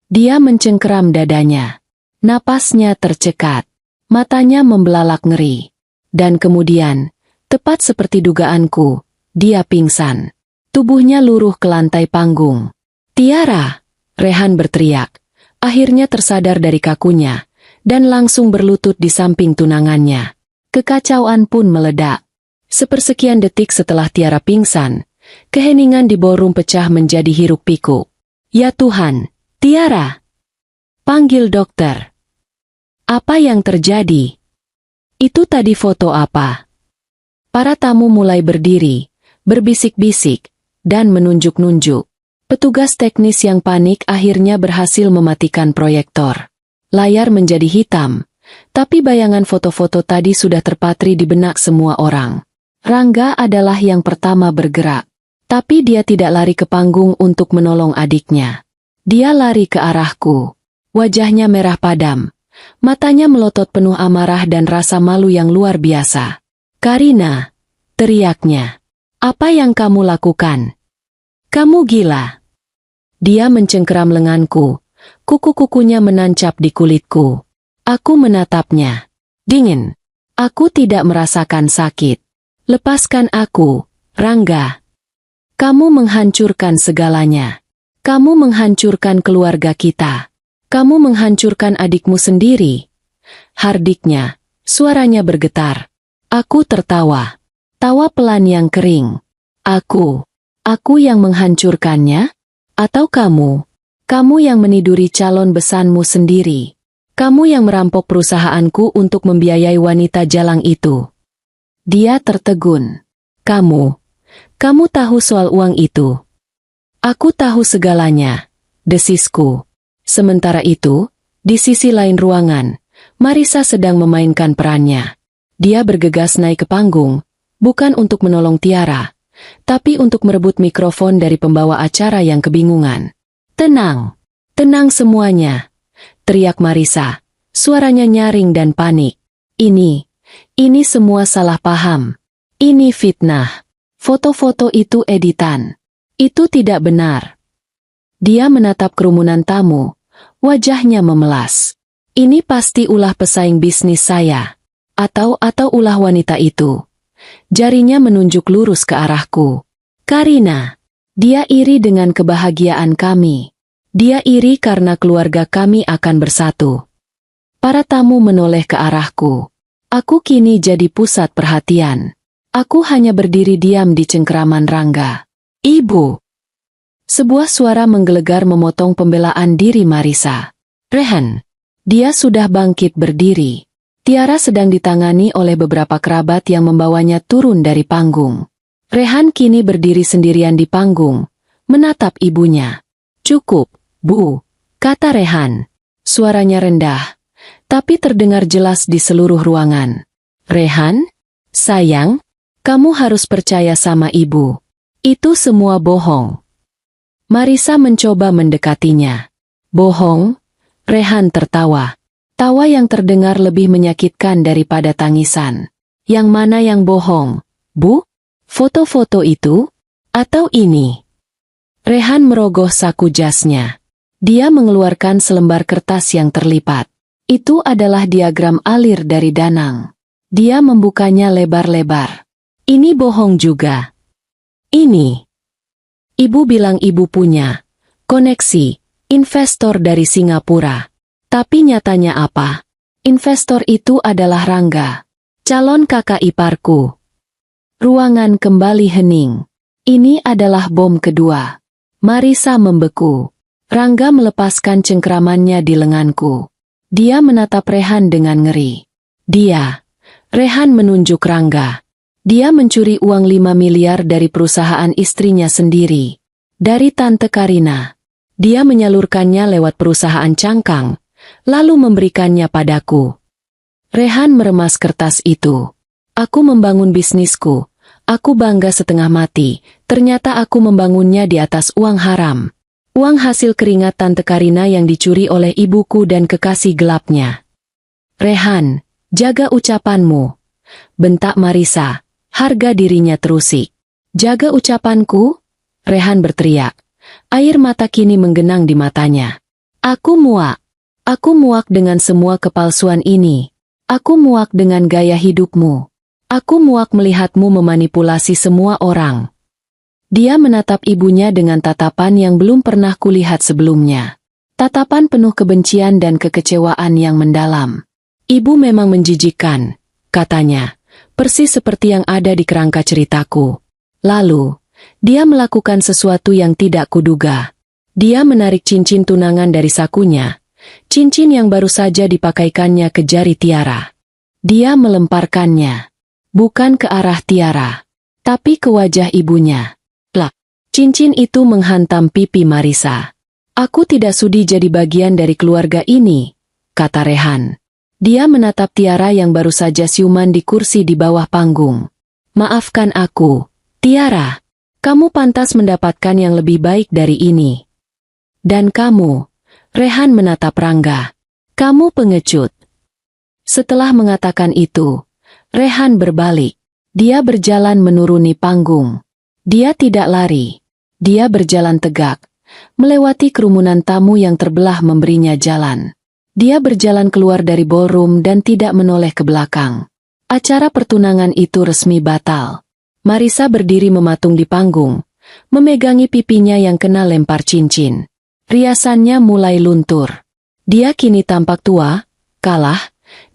Dia mencengkeram dadanya. Napasnya tercekat. Matanya membelalak ngeri. Dan kemudian, tepat seperti dugaanku, dia pingsan. Tubuhnya luruh ke lantai panggung. Tiara! Rehan berteriak. Akhirnya tersadar dari kakunya, dan langsung berlutut di samping tunangannya. Kekacauan pun meledak. Sepersekian detik setelah Tiara pingsan, keheningan di ballroom pecah menjadi hiruk-pikuk. Ya Tuhan, Tiara! Panggil dokter. Apa yang terjadi? Itu tadi foto apa? Para tamu mulai berdiri, berbisik-bisik, dan menunjuk-nunjuk. Petugas teknis yang panik akhirnya berhasil mematikan proyektor. Layar menjadi hitam. Tapi bayangan foto-foto tadi sudah terpatri di benak semua orang. Rangga adalah yang pertama bergerak. Tapi dia tidak lari ke panggung untuk menolong adiknya. Dia lari ke arahku. Wajahnya merah padam. Matanya melotot penuh amarah dan rasa malu yang luar biasa. Karina, teriaknya. Apa yang kamu lakukan? Kamu gila. Dia mencengkeram lenganku. Kuku-kukunya menancap di kulitku. Aku menatapnya. Dingin. Aku tidak merasakan sakit. Lepaskan aku, Rangga. Kamu menghancurkan segalanya. Kamu menghancurkan keluarga kita. Kamu menghancurkan adikmu sendiri. Hardiknya, suaranya bergetar. Aku tertawa. Tawa pelan yang kering. Aku yang menghancurkannya? Atau kamu? Kamu yang meniduri calon besanmu sendiri. Kamu yang merampok perusahaanku untuk membiayai wanita jalang itu. Dia tertegun. Kamu tahu soal uang itu. Aku tahu segalanya, desisku. Sementara itu, di sisi lain ruangan, Marisa sedang memainkan perannya. Dia bergegas naik ke panggung, bukan untuk menolong Tiara, tapi untuk merebut mikrofon dari pembawa acara yang kebingungan. Tenang semuanya. Teriak Marisa, suaranya nyaring dan panik. Ini semua salah paham. Ini fitnah. Foto-foto itu editan. Itu tidak benar. Dia menatap kerumunan tamu, wajahnya memelas. Ini pasti ulah pesaing bisnis saya. Atau ulah wanita itu. Jarinya menunjuk lurus ke arahku. Karina, dia iri dengan kebahagiaan kami. Dia iri karena keluarga kami akan bersatu. Para tamu menoleh ke arahku. Aku kini jadi pusat perhatian. Aku hanya berdiri diam di cengkeraman Rangga. Ibu! Sebuah suara menggelegar memotong pembelaan diri Marisa. Rehan! Dia sudah bangkit berdiri. Tiara sedang ditangani oleh beberapa kerabat yang membawanya turun dari panggung. Rehan kini berdiri sendirian di panggung, menatap ibunya. Cukup. Bu, kata Rehan. Suaranya rendah, tapi terdengar jelas di seluruh ruangan. Rehan, sayang, kamu harus percaya sama ibu. Itu semua bohong. Marisa mencoba mendekatinya. Bohong? Rehan tertawa. Tawa yang terdengar lebih menyakitkan daripada tangisan. Yang mana yang bohong, Bu? Foto-foto itu? Atau ini? Rehan merogoh saku jasnya. Dia mengeluarkan selembar kertas yang terlipat. Itu adalah diagram alir dari Danang. Dia membukanya lebar-lebar. Ini bohong juga. Ini. Ibu bilang ibu punya koneksi, investor dari Singapura. Tapi nyatanya apa? Investor itu adalah Rangga, calon kakak iparku. Ruangan kembali hening. Ini adalah bom kedua. Marisa membeku. Rangga melepaskan cengkeramannya di lenganku. Dia menatap Rehan dengan ngeri. Rehan menunjuk Rangga. Dia mencuri uang 5 miliar dari perusahaan istrinya sendiri. Dari Tante Karina. Dia menyalurkannya lewat perusahaan cangkang, lalu memberikannya padaku. Rehan meremas kertas itu. Aku membangun bisnisku. Aku bangga setengah mati. Ternyata aku membangunnya di atas uang haram. Uang hasil keringat Tante Karina yang dicuri oleh ibuku dan kekasih gelapnya. Rehan, jaga ucapanmu. Bentak Marisa. Harga dirinya terusik. Jaga ucapanku? Rehan berteriak. Air mata kini menggenang di matanya. Aku muak. Aku muak dengan semua kepalsuan ini. Aku muak dengan gaya hidupmu. Aku muak melihatmu memanipulasi semua orang. Dia menatap ibunya dengan tatapan yang belum pernah kulihat sebelumnya. Tatapan penuh kebencian dan kekecewaan yang mendalam. Ibu memang menjijikkan, katanya. Persis seperti yang ada di kerangka ceritaku. Lalu, dia melakukan sesuatu yang tidak kuduga. Dia menarik cincin tunangan dari sakunya. Cincin yang baru saja dipakaikannya ke jari Tiara. Dia melemparkannya. Bukan ke arah Tiara, tapi ke wajah ibunya. Plak. Cincin itu menghantam pipi Marisa. Aku tidak sudi jadi bagian dari keluarga ini, kata Rehan. Dia menatap Tiara yang baru saja siuman di kursi di bawah panggung. Maafkan aku, Tiara. Kamu pantas mendapatkan yang lebih baik dari ini. Dan kamu, Rehan menatap Rangga. Kamu pengecut. Setelah mengatakan itu, Rehan berbalik. Dia berjalan menuruni panggung. Dia tidak lari. Dia berjalan tegak, melewati kerumunan tamu yang terbelah memberinya jalan. Dia berjalan keluar dari ballroom dan tidak menoleh ke belakang. Acara pertunangan itu resmi batal. Marisa berdiri mematung di panggung, memegangi pipinya yang kena lempar cincin. Riasannya mulai luntur. Dia kini tampak tua, kalah,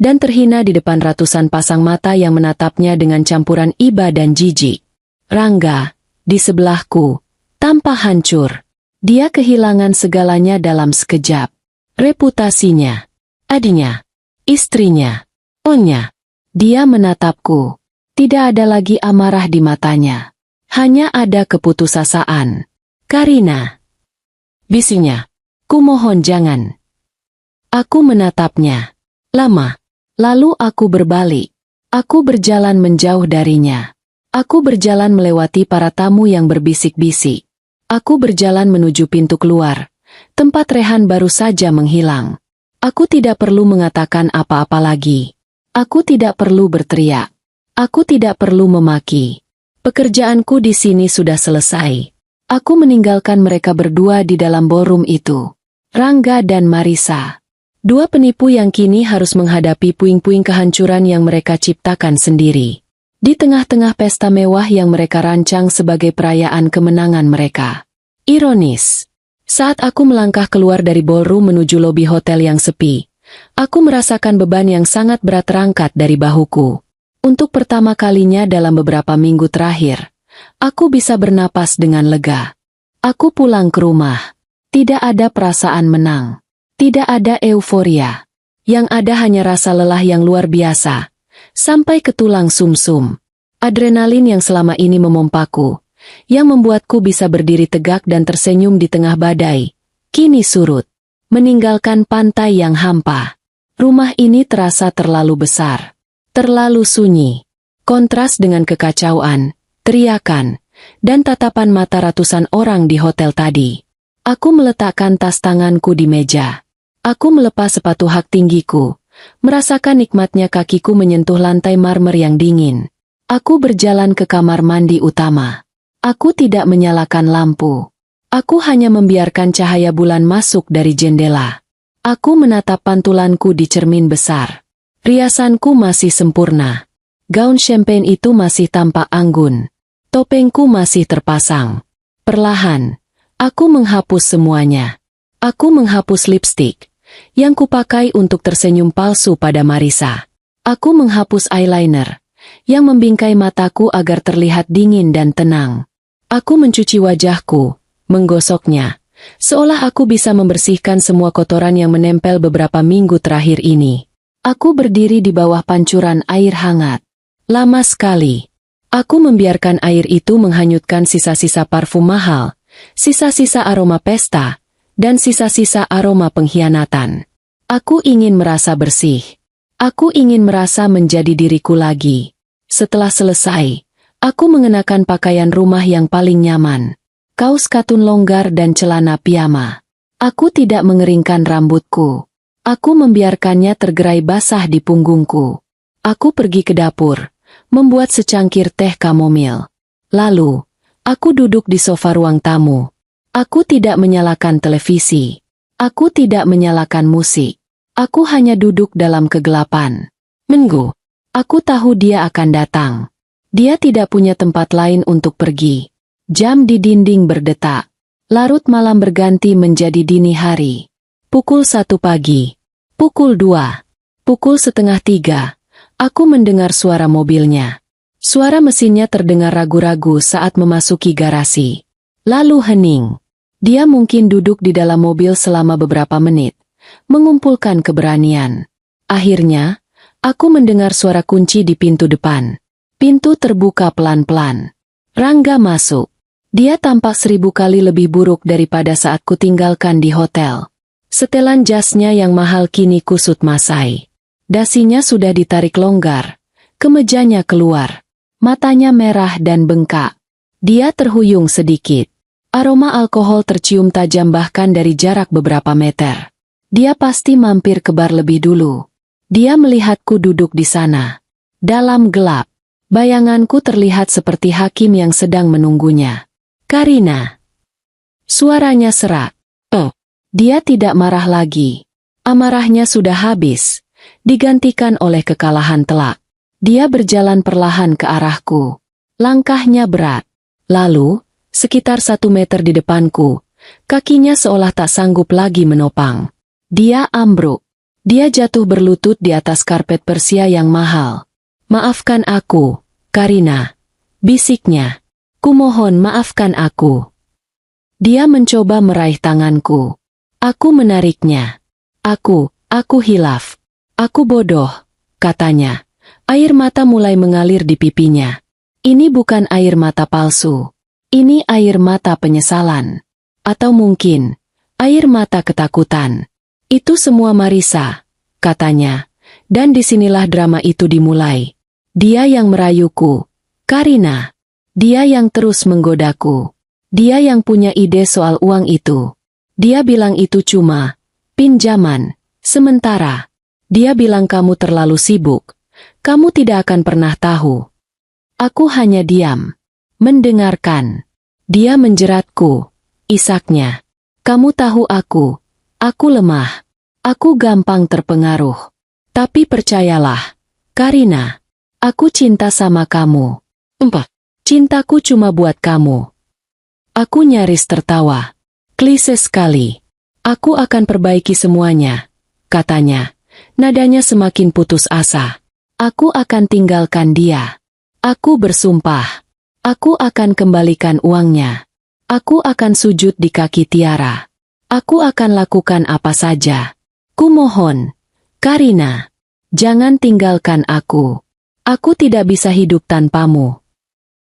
dan terhina di depan ratusan pasang mata yang menatapnya dengan campuran iba dan jijik. Rangga, di sebelahku, tampak hancur. Dia kehilangan segalanya dalam sekejap. Reputasinya, adiknya, istrinya, onnya. Dia menatapku. Tidak ada lagi amarah di matanya. Hanya ada keputusasaan. Karina. Bisinya. Kumohon jangan. Aku menatapnya. Lama. Lalu aku berbalik. Aku berjalan menjauh darinya. Aku berjalan melewati para tamu yang berbisik-bisik. Aku berjalan menuju pintu keluar. Tempat Rehan baru saja menghilang. Aku tidak perlu mengatakan apa-apa lagi. Aku tidak perlu berteriak. Aku tidak perlu memaki. Pekerjaanku di sini sudah selesai. Aku meninggalkan mereka berdua di dalam ballroom itu. Rangga dan Marisa. Dua penipu yang kini harus menghadapi puing-puing kehancuran yang mereka ciptakan sendiri. Di tengah-tengah pesta mewah yang mereka rancang sebagai perayaan kemenangan mereka. Ironis. Saat aku melangkah keluar dari ballroom menuju lobi hotel yang sepi, aku merasakan beban yang sangat berat terangkat dari bahuku. Untuk pertama kalinya dalam beberapa minggu terakhir, aku bisa bernapas dengan lega. Aku pulang ke rumah. Tidak ada perasaan menang. Tidak ada euforia. Yang ada hanya rasa lelah yang luar biasa. Sampai ke tulang sumsum. Adrenalin yang selama ini memompaku, yang membuatku bisa berdiri tegak dan tersenyum di tengah badai, kini surut. Meninggalkan pantai yang hampa. Rumah ini terasa terlalu besar. Terlalu sunyi. Kontras dengan kekacauan, teriakan, dan tatapan mata ratusan orang di hotel tadi. Aku meletakkan tas tanganku di meja. Aku melepas sepatu hak tinggiku, merasakan nikmatnya kakiku menyentuh lantai marmer yang dingin. Aku berjalan ke kamar mandi utama. Aku tidak menyalakan lampu. Aku hanya membiarkan cahaya bulan masuk dari jendela. Aku menatap pantulanku di cermin besar. Riasanku masih sempurna. Gaun champagne itu masih tampak anggun. Topengku masih terpasang. Perlahan, aku menghapus semuanya. Aku menghapus lipstik yang kupakai untuk tersenyum palsu pada Marisa. Aku menghapus eyeliner yang membingkai mataku agar terlihat dingin dan tenang. Aku mencuci wajahku, menggosoknya, seolah aku bisa membersihkan semua kotoran yang menempel beberapa minggu terakhir ini. Aku berdiri di bawah pancuran air hangat. Lama sekali. Aku membiarkan air itu menghanyutkan sisa-sisa parfum mahal, sisa-sisa aroma pesta, dan sisa-sisa aroma pengkhianatan. Aku ingin merasa bersih. Aku ingin merasa menjadi diriku lagi. Setelah selesai, aku mengenakan pakaian rumah yang paling nyaman. Kaos katun longgar dan celana piyama. Aku tidak mengeringkan rambutku. Aku membiarkannya tergerai basah di punggungku. Aku pergi ke dapur, membuat secangkir teh kamomil. Lalu, aku duduk di sofa ruang tamu. Aku tidak menyalakan televisi. Aku tidak menyalakan musik. Aku hanya duduk dalam kegelapan. Menunggu. Aku tahu dia akan datang. Dia tidak punya tempat lain untuk pergi. Jam di dinding berdetak. Larut malam berganti menjadi dini hari. Pukul 1 pagi. Pukul 2. Pukul setengah 3. Aku mendengar suara mobilnya. Suara mesinnya terdengar ragu-ragu saat memasuki garasi. Lalu hening. Dia mungkin duduk di dalam mobil selama beberapa menit, mengumpulkan keberanian. Akhirnya, aku mendengar suara kunci di pintu depan. Pintu terbuka pelan-pelan. Rangga masuk. Dia tampak 1000 kali lebih buruk daripada saat kutinggalkan di hotel. Setelan jasnya yang mahal kini kusut masai. Dasinya sudah ditarik longgar. Kemejanya keluar. Matanya merah dan bengkak. Dia terhuyung sedikit. Aroma alkohol tercium tajam bahkan dari jarak beberapa meter. Dia pasti mampir ke bar lebih dulu. Dia melihatku duduk di sana. Dalam gelap, bayanganku terlihat seperti hakim yang sedang menunggunya. Karina. Suaranya serak. Oh, dia tidak marah lagi. Amarahnya sudah habis, digantikan oleh kekalahan telak. Dia berjalan perlahan ke arahku. Langkahnya berat. Lalu, sekitar 1 meter di depanku, kakinya seolah tak sanggup lagi menopang. Dia ambruk. Dia jatuh berlutut di atas karpet Persia yang mahal. Maafkan aku, Karina. Bisiknya. Kumohon maafkan aku. Dia mencoba meraih tanganku. Aku menariknya. Aku hilaf. Aku bodoh, katanya. Air mata mulai mengalir di pipinya. Ini bukan air mata palsu. Ini air mata penyesalan. Atau mungkin, air mata ketakutan. Itu semua Marisa, katanya. Dan disinilah drama itu dimulai. Dia yang merayuku. Karina. Dia yang terus menggodaku. Dia yang punya ide soal uang itu. Dia bilang itu cuma pinjaman sementara. Dia bilang kamu terlalu sibuk. Kamu tidak akan pernah tahu. Aku hanya diam. Mendengarkan. Dia menjeratku. Isaknya. Kamu tahu aku. Aku lemah. Aku gampang terpengaruh. Tapi percayalah, Karina. Aku cinta sama kamu. Cintaku cuma buat kamu. Aku nyaris tertawa. Klise sekali. Aku akan perbaiki semuanya, katanya. Nadanya semakin putus asa. Aku akan tinggalkan dia. Aku bersumpah. Aku akan kembalikan uangnya. Aku akan sujud di kaki Tiara. Aku akan lakukan apa saja. Kumohon, Karina. Jangan tinggalkan aku. Aku tidak bisa hidup tanpamu.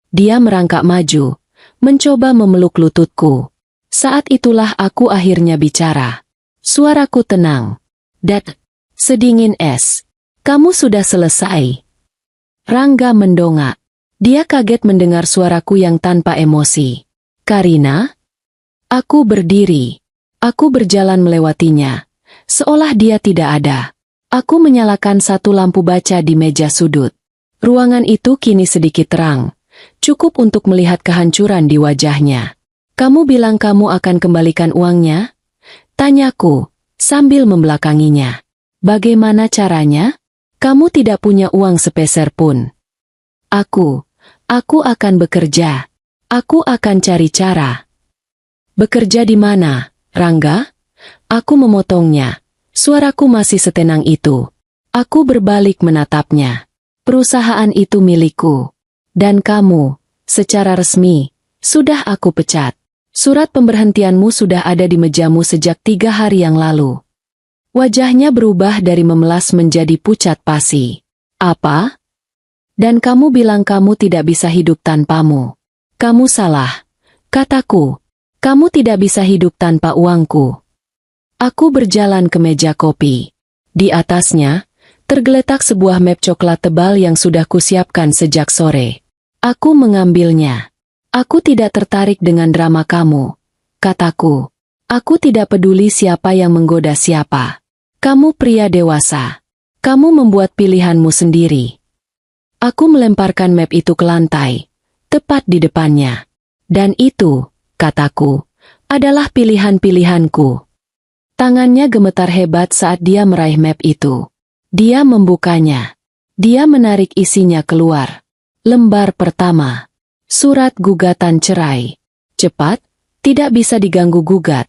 Dia merangkak maju, mencoba memeluk lututku. Saat itulah aku akhirnya bicara. Suaraku tenang. Dad, sedingin es. Kamu sudah selesai. Rangga mendongak. Dia kaget mendengar suaraku yang tanpa emosi. Karina? Aku berdiri. Aku berjalan melewatinya. Seolah dia tidak ada. Aku menyalakan satu lampu baca di meja sudut. Ruangan itu kini sedikit terang. Cukup untuk melihat kehancuran di wajahnya. Kamu bilang kamu akan kembalikan uangnya? Tanyaku, sambil membelakanginya. Bagaimana caranya? Kamu tidak punya uang sepeser pun. Aku akan bekerja. Aku akan cari cara. Bekerja di mana, Rangga? Aku memotongnya. Suaraku masih setenang itu. Aku berbalik menatapnya. Perusahaan itu milikku. Dan kamu, secara resmi, sudah aku pecat. Surat pemberhentianmu sudah ada di mejamu sejak 3 hari yang lalu. Wajahnya berubah dari memelas menjadi pucat pasi. Apa? Dan kamu bilang kamu tidak bisa hidup tanpamu. Kamu salah. Kataku, kamu tidak bisa hidup tanpa uangku. Aku berjalan ke meja kopi. Di atasnya, tergeletak sebuah map coklat tebal yang sudah kusiapkan sejak sore. Aku mengambilnya. Aku tidak tertarik dengan drama kamu. Kataku, aku tidak peduli siapa yang menggoda siapa. Kamu pria dewasa. Kamu membuat pilihanmu sendiri. Aku melemparkan map itu ke lantai, tepat di depannya. Dan itu, kataku, adalah pilihan-pilihanku. Tangannya gemetar hebat saat dia meraih map itu. Dia membukanya. Dia menarik isinya keluar. Lembar pertama. Surat gugatan cerai. Cepat, tidak bisa diganggu-gugat.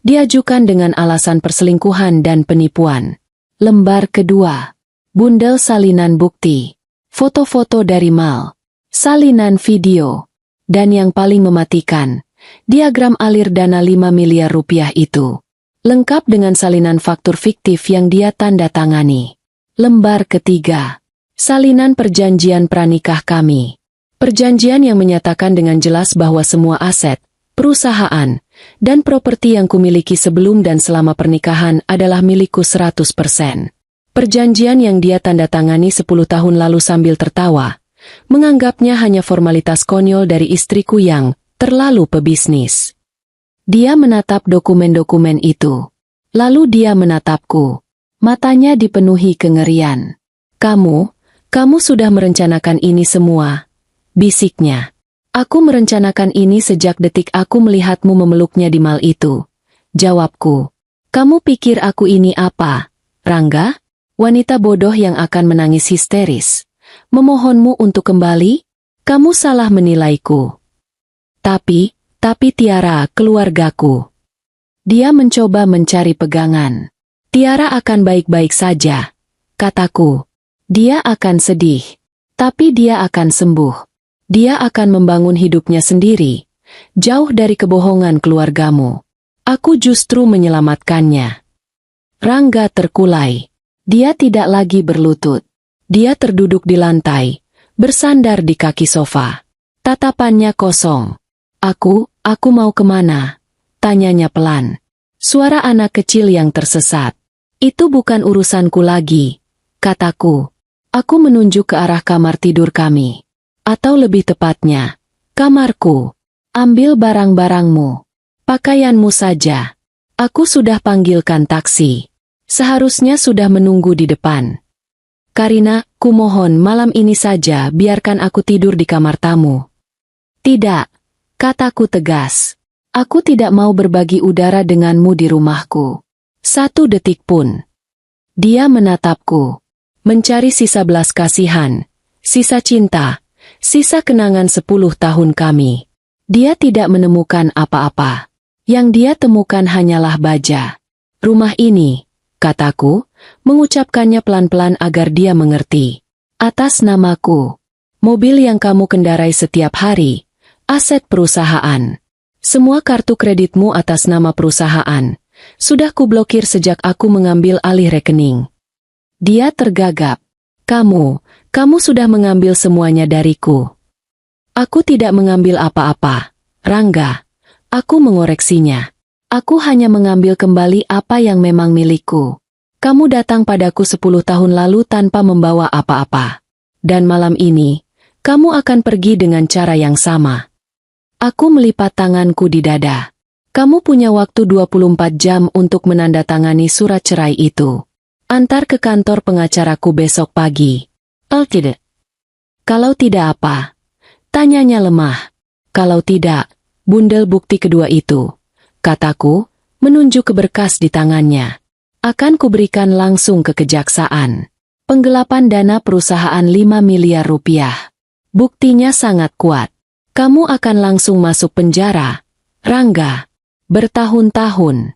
Diajukan dengan alasan perselingkuhan dan penipuan. Lembar kedua. Bundel salinan bukti. Foto-foto dari Mal. Salinan video. Dan yang paling mematikan, diagram alir dana 5 miliar rupiah itu. Lengkap dengan salinan faktur fiktif yang dia tanda tangani. Lembar ketiga. Salinan perjanjian pranikah kami. Perjanjian yang menyatakan dengan jelas bahwa semua aset, perusahaan, dan properti yang kumiliki sebelum dan selama pernikahan adalah milikku 100%. Perjanjian yang dia tanda tangani 10 tahun lalu sambil tertawa, menganggapnya hanya formalitas konyol dari istriku yang terlalu pebisnis. Dia menatap dokumen-dokumen itu. Lalu dia menatapku. Matanya dipenuhi kengerian. Kamu sudah merencanakan ini semua. Bisiknya. Aku merencanakan ini sejak detik aku melihatmu memeluknya di mal itu. Jawabku. Kamu pikir aku ini apa, Rangga? Wanita bodoh yang akan menangis histeris. Memohonmu untuk kembali? Kamu salah menilaiku. Tapi Tiara, keluargaku. Dia mencoba mencari pegangan. Tiara akan baik-baik saja, kataku. Dia akan sedih. Tapi dia akan sembuh. Dia akan membangun hidupnya sendiri, jauh dari kebohongan keluargamu. Aku justru menyelamatkannya. Rangga terkulai. Dia tidak lagi berlutut. Dia terduduk di lantai, bersandar di kaki sofa. Tatapannya kosong. Aku mau kemana? Tanyanya pelan. Suara anak kecil yang tersesat. Itu bukan urusanku lagi, kataku. Aku menunjuk ke arah kamar tidur kami. Atau lebih tepatnya, kamarku. Ambil barang-barangmu. Pakaianmu saja. Aku sudah panggilkan taksi. Seharusnya sudah menunggu di depan. Karina, kumohon malam ini saja biarkan aku tidur di kamar tamu. Tidak, kataku tegas. Aku tidak mau berbagi udara denganmu di rumahku. 1 detik pun. Dia menatapku. Mencari sisa belas kasihan. Sisa cinta. Sisa kenangan 10 tahun kami. Dia tidak menemukan apa-apa. Yang dia temukan hanyalah baja. Rumah ini, kataku, mengucapkannya pelan-pelan agar dia mengerti. Atas namaku. Mobil yang kamu kendarai setiap hari. Aset perusahaan. Semua kartu kreditmu atas nama perusahaan. Sudah kublokir sejak aku mengambil alih rekening. Dia tergagap. Kamu sudah mengambil semuanya dariku. Aku tidak mengambil apa-apa, Rangga. Aku mengoreksinya. Aku hanya mengambil kembali apa yang memang milikku. Kamu datang padaku 10 tahun lalu tanpa membawa apa-apa. Dan malam ini, Kamu akan pergi dengan cara yang sama. Aku melipat tanganku di dada. Kamu punya waktu 24 jam untuk menandatangani surat cerai itu. Antar ke kantor pengacaraku besok pagi. Tidak. Kalau tidak apa? Tanyanya lemah. Kalau tidak, bundel bukti kedua itu, kataku, menunjuk ke berkas di tangannya. Akan kuberikan langsung ke kejaksaan. Penggelapan dana perusahaan 5 miliar rupiah. Buktinya sangat kuat. Kamu akan langsung masuk penjara, Rangga. Bertahun-tahun.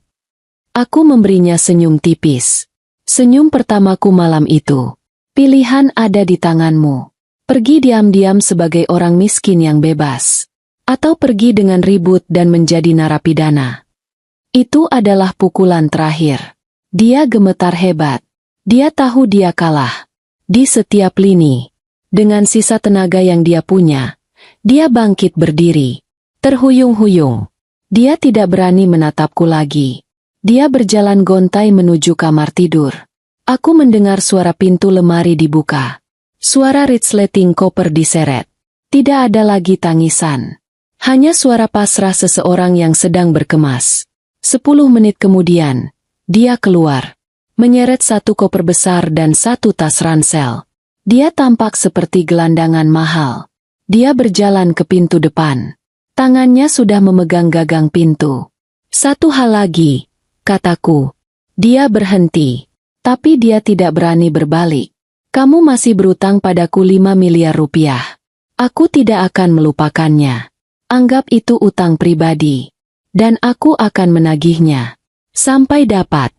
Aku memberinya senyum tipis. Senyum pertamaku malam itu. Pilihan ada di tanganmu. Pergi diam-diam sebagai orang miskin yang bebas. Atau pergi dengan ribut dan menjadi narapidana. Itu adalah pukulan terakhir. Dia gemetar hebat. Dia tahu dia kalah. Di setiap lini. Dengan sisa tenaga yang dia punya, dia bangkit berdiri. Terhuyung-huyung. Dia tidak berani menatapku lagi. Dia berjalan gontai menuju kamar tidur. Aku mendengar suara pintu lemari dibuka. Suara resleting koper diseret. Tidak ada lagi tangisan. Hanya suara pasrah seseorang yang sedang berkemas. 10 menit kemudian, dia keluar. Menyeret 1 koper besar dan 1 tas ransel. Dia tampak seperti gelandangan mahal. Dia berjalan ke pintu depan. Tangannya sudah memegang gagang pintu. 1 hal lagi, kataku. Dia berhenti. Tapi dia tidak berani berbalik. Kamu masih berutang padaku 5 miliar rupiah. Aku tidak akan melupakannya. Anggap itu utang pribadi. Dan aku akan menagihnya. Sampai dapat.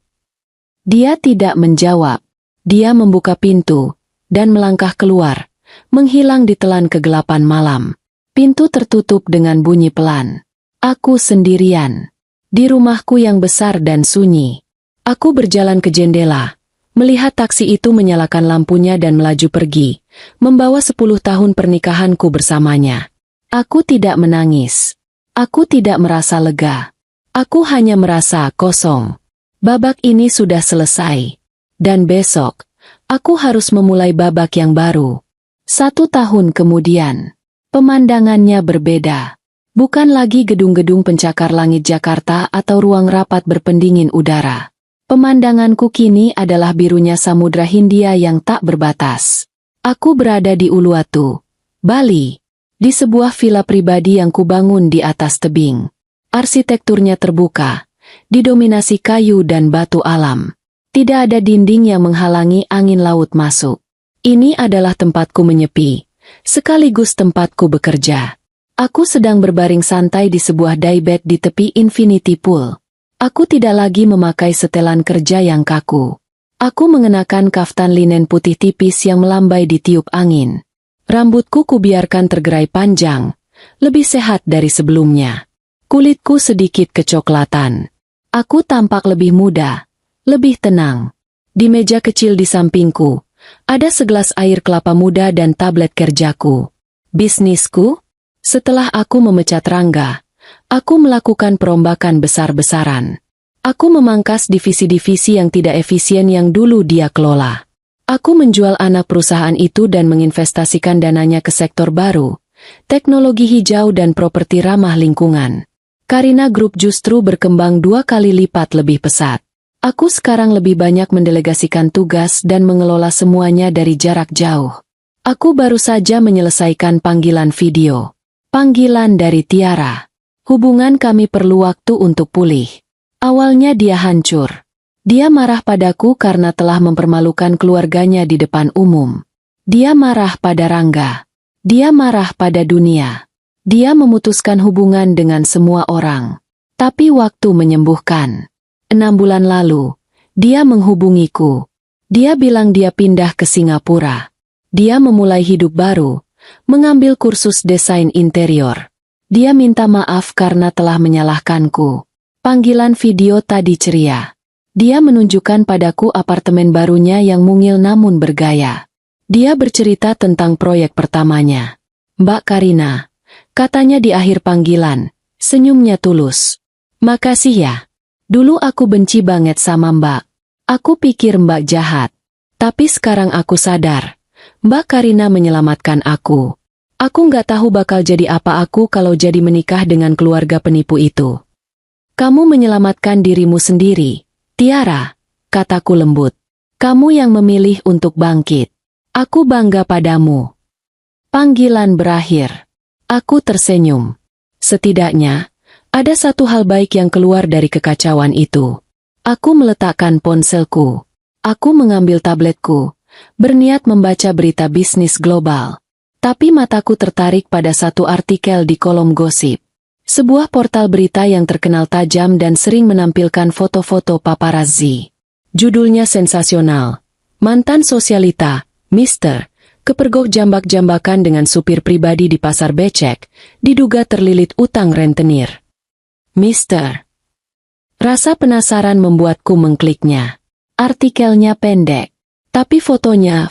Dia tidak menjawab. Dia membuka pintu dan melangkah keluar, menghilang di telan kegelapan malam. Pintu tertutup dengan bunyi pelan. Aku sendirian. Di rumahku yang besar dan sunyi. Aku berjalan ke jendela, melihat taksi itu menyalakan lampunya dan melaju pergi, membawa 10 tahun pernikahanku bersamanya. Aku tidak menangis. Aku tidak merasa lega. Aku hanya merasa kosong. Babak ini sudah selesai. Dan besok, aku harus memulai babak yang baru. 1 tahun kemudian, pemandangannya berbeda. Bukan lagi gedung-gedung pencakar langit Jakarta atau ruang rapat berpendingin udara. Pemandanganku kini adalah birunya Samudra Hindia yang tak berbatas. Aku berada di Uluwatu, Bali, di sebuah villa pribadi yang kubangun di atas tebing. Arsitekturnya terbuka, didominasi kayu dan batu alam. Tidak ada dinding yang menghalangi angin laut masuk. Ini adalah tempatku menyepi, sekaligus tempatku bekerja. Aku sedang berbaring santai di sebuah daybed di tepi infinity pool. Aku tidak lagi memakai setelan kerja yang kaku. Aku mengenakan kaftan linen putih tipis yang melambai di tiup angin. Rambutku kubiarkan tergerai panjang, lebih sehat dari sebelumnya. Kulitku sedikit kecoklatan. Aku tampak lebih muda. Lebih tenang. Di meja kecil di sampingku, ada segelas air kelapa muda dan tablet kerjaku. Bisnisku? Setelah aku memecat Rangga, aku melakukan perombakan besar-besaran. Aku memangkas divisi-divisi yang tidak efisien yang dulu dia kelola. Aku menjual anak perusahaan itu dan menginvestasikan dananya ke sektor baru, teknologi hijau dan properti ramah lingkungan. Karina Group justru berkembang 2 kali lipat lebih pesat. Aku sekarang lebih banyak mendelegasikan tugas dan mengelola semuanya dari jarak jauh. Aku baru saja menyelesaikan panggilan video. Panggilan dari Tiara. Hubungan kami perlu waktu untuk pulih. Awalnya dia hancur. Dia marah padaku karena telah mempermalukan keluarganya di depan umum. Dia marah pada Rangga. Dia marah pada dunia. Dia memutuskan hubungan dengan semua orang. Tapi waktu menyembuhkan. 6 bulan lalu, dia menghubungiku. Dia bilang dia pindah ke Singapura. Dia memulai hidup baru, mengambil kursus desain interior. Dia minta maaf karena telah menyalahkanku. Panggilan video tadi ceria. Dia menunjukkan padaku apartemen barunya yang mungil namun bergaya. Dia bercerita tentang proyek pertamanya. Mbak Karina, katanya di akhir panggilan, senyumnya tulus. Makasih ya. Dulu aku benci banget sama Mbak. Aku pikir Mbak jahat. Tapi sekarang aku sadar, Mbak Karina menyelamatkan aku. Aku nggak tahu bakal jadi apa aku kalau jadi menikah dengan keluarga penipu itu. Kamu menyelamatkan dirimu sendiri, Tiara, kataku lembut. Kamu yang memilih untuk bangkit. Aku bangga padamu. Panggilan berakhir. Aku tersenyum. Setidaknya, ada satu hal baik yang keluar dari kekacauan itu. Aku meletakkan ponselku. Aku mengambil tabletku, berniat membaca berita bisnis global. Tapi mataku tertarik pada satu artikel di kolom gosip. Sebuah portal berita yang terkenal tajam dan sering menampilkan foto-foto paparazzi. Judulnya sensasional. Mantan sosialita, Mr. kepergok jambak-jambakan dengan supir pribadi di pasar becek, diduga terlilit utang rentenir. Mr. Rasa penasaran membuatku mengkliknya. Artikelnya pendek, tapi fotonya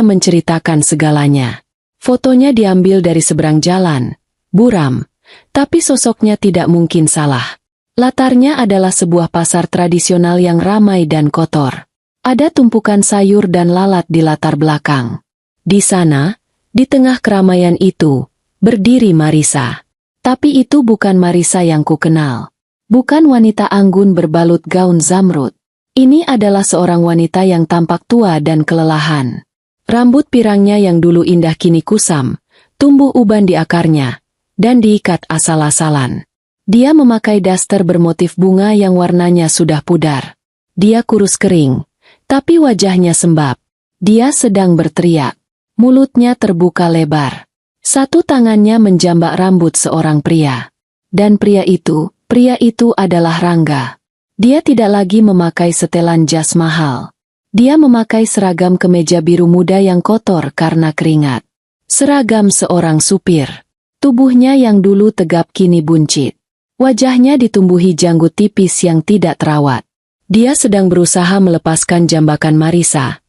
menceritakan segalanya. Fotonya diambil dari seberang jalan, buram, tapi sosoknya tidak mungkin salah. Latarnya adalah sebuah pasar tradisional yang ramai dan kotor. Ada tumpukan sayur dan lalat di latar belakang. Di sana, di tengah keramaian itu, berdiri Marisa. Tapi itu bukan Marisa yang kukenal. Bukan wanita anggun berbalut gaun zamrud. Ini adalah seorang wanita yang tampak tua dan kelelahan. Rambut pirangnya yang dulu indah kini kusam, tumbuh uban di akarnya, dan diikat asal-asalan. Dia memakai daster bermotif bunga yang warnanya sudah pudar. Dia kurus kering, tapi wajahnya sembab. Dia sedang berteriak. Mulutnya terbuka lebar. Satu tangannya menjambak rambut seorang pria. Dan pria itu adalah Rangga. Dia tidak lagi memakai setelan jas mahal. Dia memakai seragam kemeja biru muda yang kotor karena keringat. Seragam seorang supir. Tubuhnya yang dulu tegap kini buncit. Wajahnya ditumbuhi janggut tipis yang tidak terawat. Dia sedang berusaha melepaskan jambakan Marisa.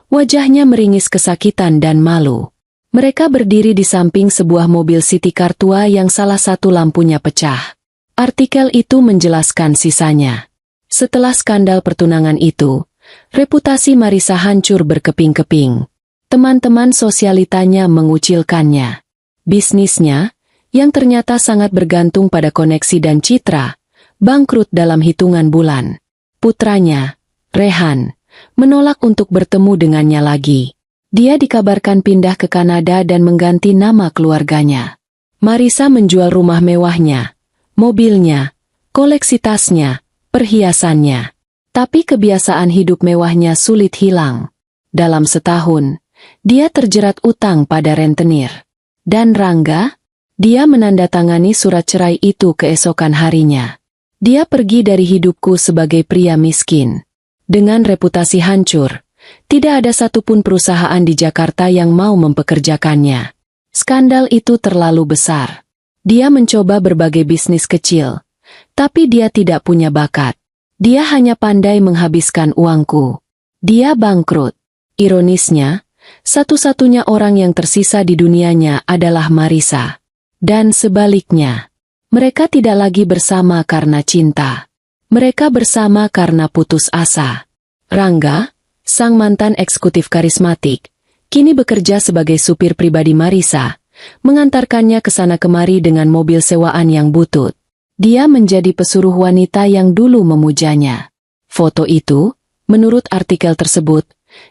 Wajahnya meringis kesakitan dan malu. Mereka berdiri di samping sebuah mobil city car tua yang salah satu lampunya pecah. Artikel itu menjelaskan sisanya. Setelah skandal pertunangan itu, reputasi Marisa hancur berkeping-keping. Teman-teman sosialitanya mengucilkannya. Bisnisnya, yang ternyata sangat bergantung pada koneksi dan citra, bangkrut dalam hitungan bulan. Putranya, Rehan, menolak untuk bertemu dengannya lagi. Dia dikabarkan pindah ke Kanada dan mengganti nama keluarganya. Marisa menjual rumah mewahnya, mobilnya, koleksi tasnya, perhiasannya. Tapi kebiasaan hidup mewahnya sulit hilang. Dalam setahun, dia terjerat utang pada rentenir. Dan Rangga, dia menandatangani surat cerai itu keesokan harinya. Dia pergi dari hidupku sebagai pria miskin. Dengan reputasi hancur, tidak ada satupun perusahaan di Jakarta yang mau mempekerjakannya. Skandal itu terlalu besar. Dia mencoba berbagai bisnis kecil, tapi dia tidak punya bakat. Dia hanya pandai menghabiskan uangku. Dia bangkrut. Ironisnya, satu-satunya orang yang tersisa di dunianya adalah Marisa. Dan sebaliknya, mereka tidak lagi bersama karena cinta. Mereka bersama karena putus asa. Rangga, sang mantan eksekutif karismatik, kini bekerja sebagai supir pribadi Marisa, mengantarkannya ke sana kemari dengan mobil sewaan yang butut. Dia menjadi pesuruh wanita yang dulu memujanya. Foto itu, menurut artikel tersebut,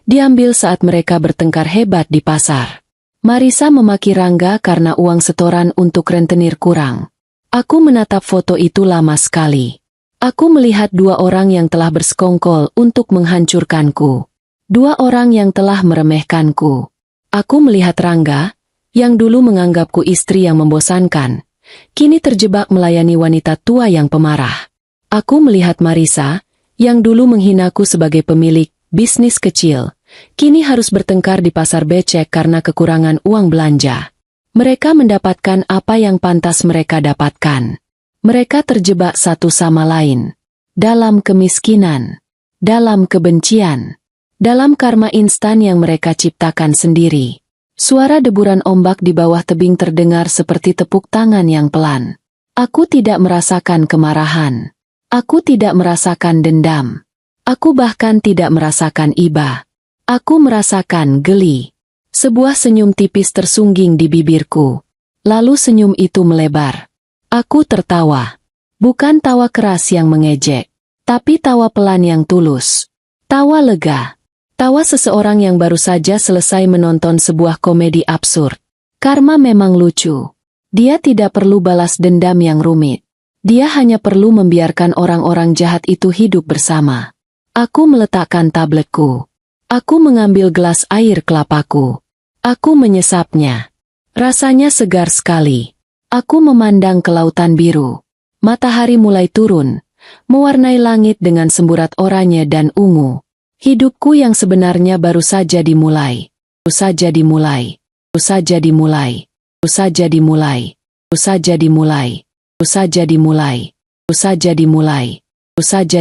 diambil saat mereka bertengkar hebat di pasar. Marisa memaki Rangga karena uang setoran untuk rentenir kurang. Aku menatap foto itu lama sekali. Aku melihat dua orang yang telah bersekongkol untuk menghancurkanku. Dua orang yang telah meremehkanku. Aku melihat Rangga, yang dulu menganggapku istri yang membosankan, kini terjebak melayani wanita tua yang pemarah. Aku melihat Marisa, yang dulu menghinaku sebagai pemilik bisnis kecil, kini harus bertengkar di pasar becek karena kekurangan uang belanja. Mereka mendapatkan apa yang pantas mereka dapatkan. Mereka terjebak satu sama lain. Dalam kemiskinan. Dalam kebencian. Dalam karma instan yang mereka ciptakan sendiri. Suara deburan ombak di bawah tebing terdengar seperti tepuk tangan yang pelan. Aku tidak merasakan kemarahan. Aku tidak merasakan dendam. Aku bahkan tidak merasakan iba. Aku merasakan geli. Sebuah senyum tipis tersungging di bibirku. Lalu senyum itu melebar. Aku tertawa. Bukan tawa keras yang mengejek, tapi tawa pelan yang tulus. Tawa lega. Tawa seseorang yang baru saja selesai menonton sebuah komedi absurd. Karma memang lucu. Dia tidak perlu balas dendam yang rumit. Dia hanya perlu membiarkan orang-orang jahat itu hidup bersama. Aku meletakkan tabletku. Aku mengambil gelas air kelapaku. Aku menyesapnya. Rasanya segar sekali. Aku memandang ke lautan biru. Matahari mulai turun, mewarnai langit dengan semburat oranye dan ungu. Hidupku yang sebenarnya baru saja dimulai. Baru saja dimulai. Baru saja dimulai. Baru saja dimulai. Baru saja dimulai. Baru saja dimulai. Baru saja dimulai. Baru saja dimulai.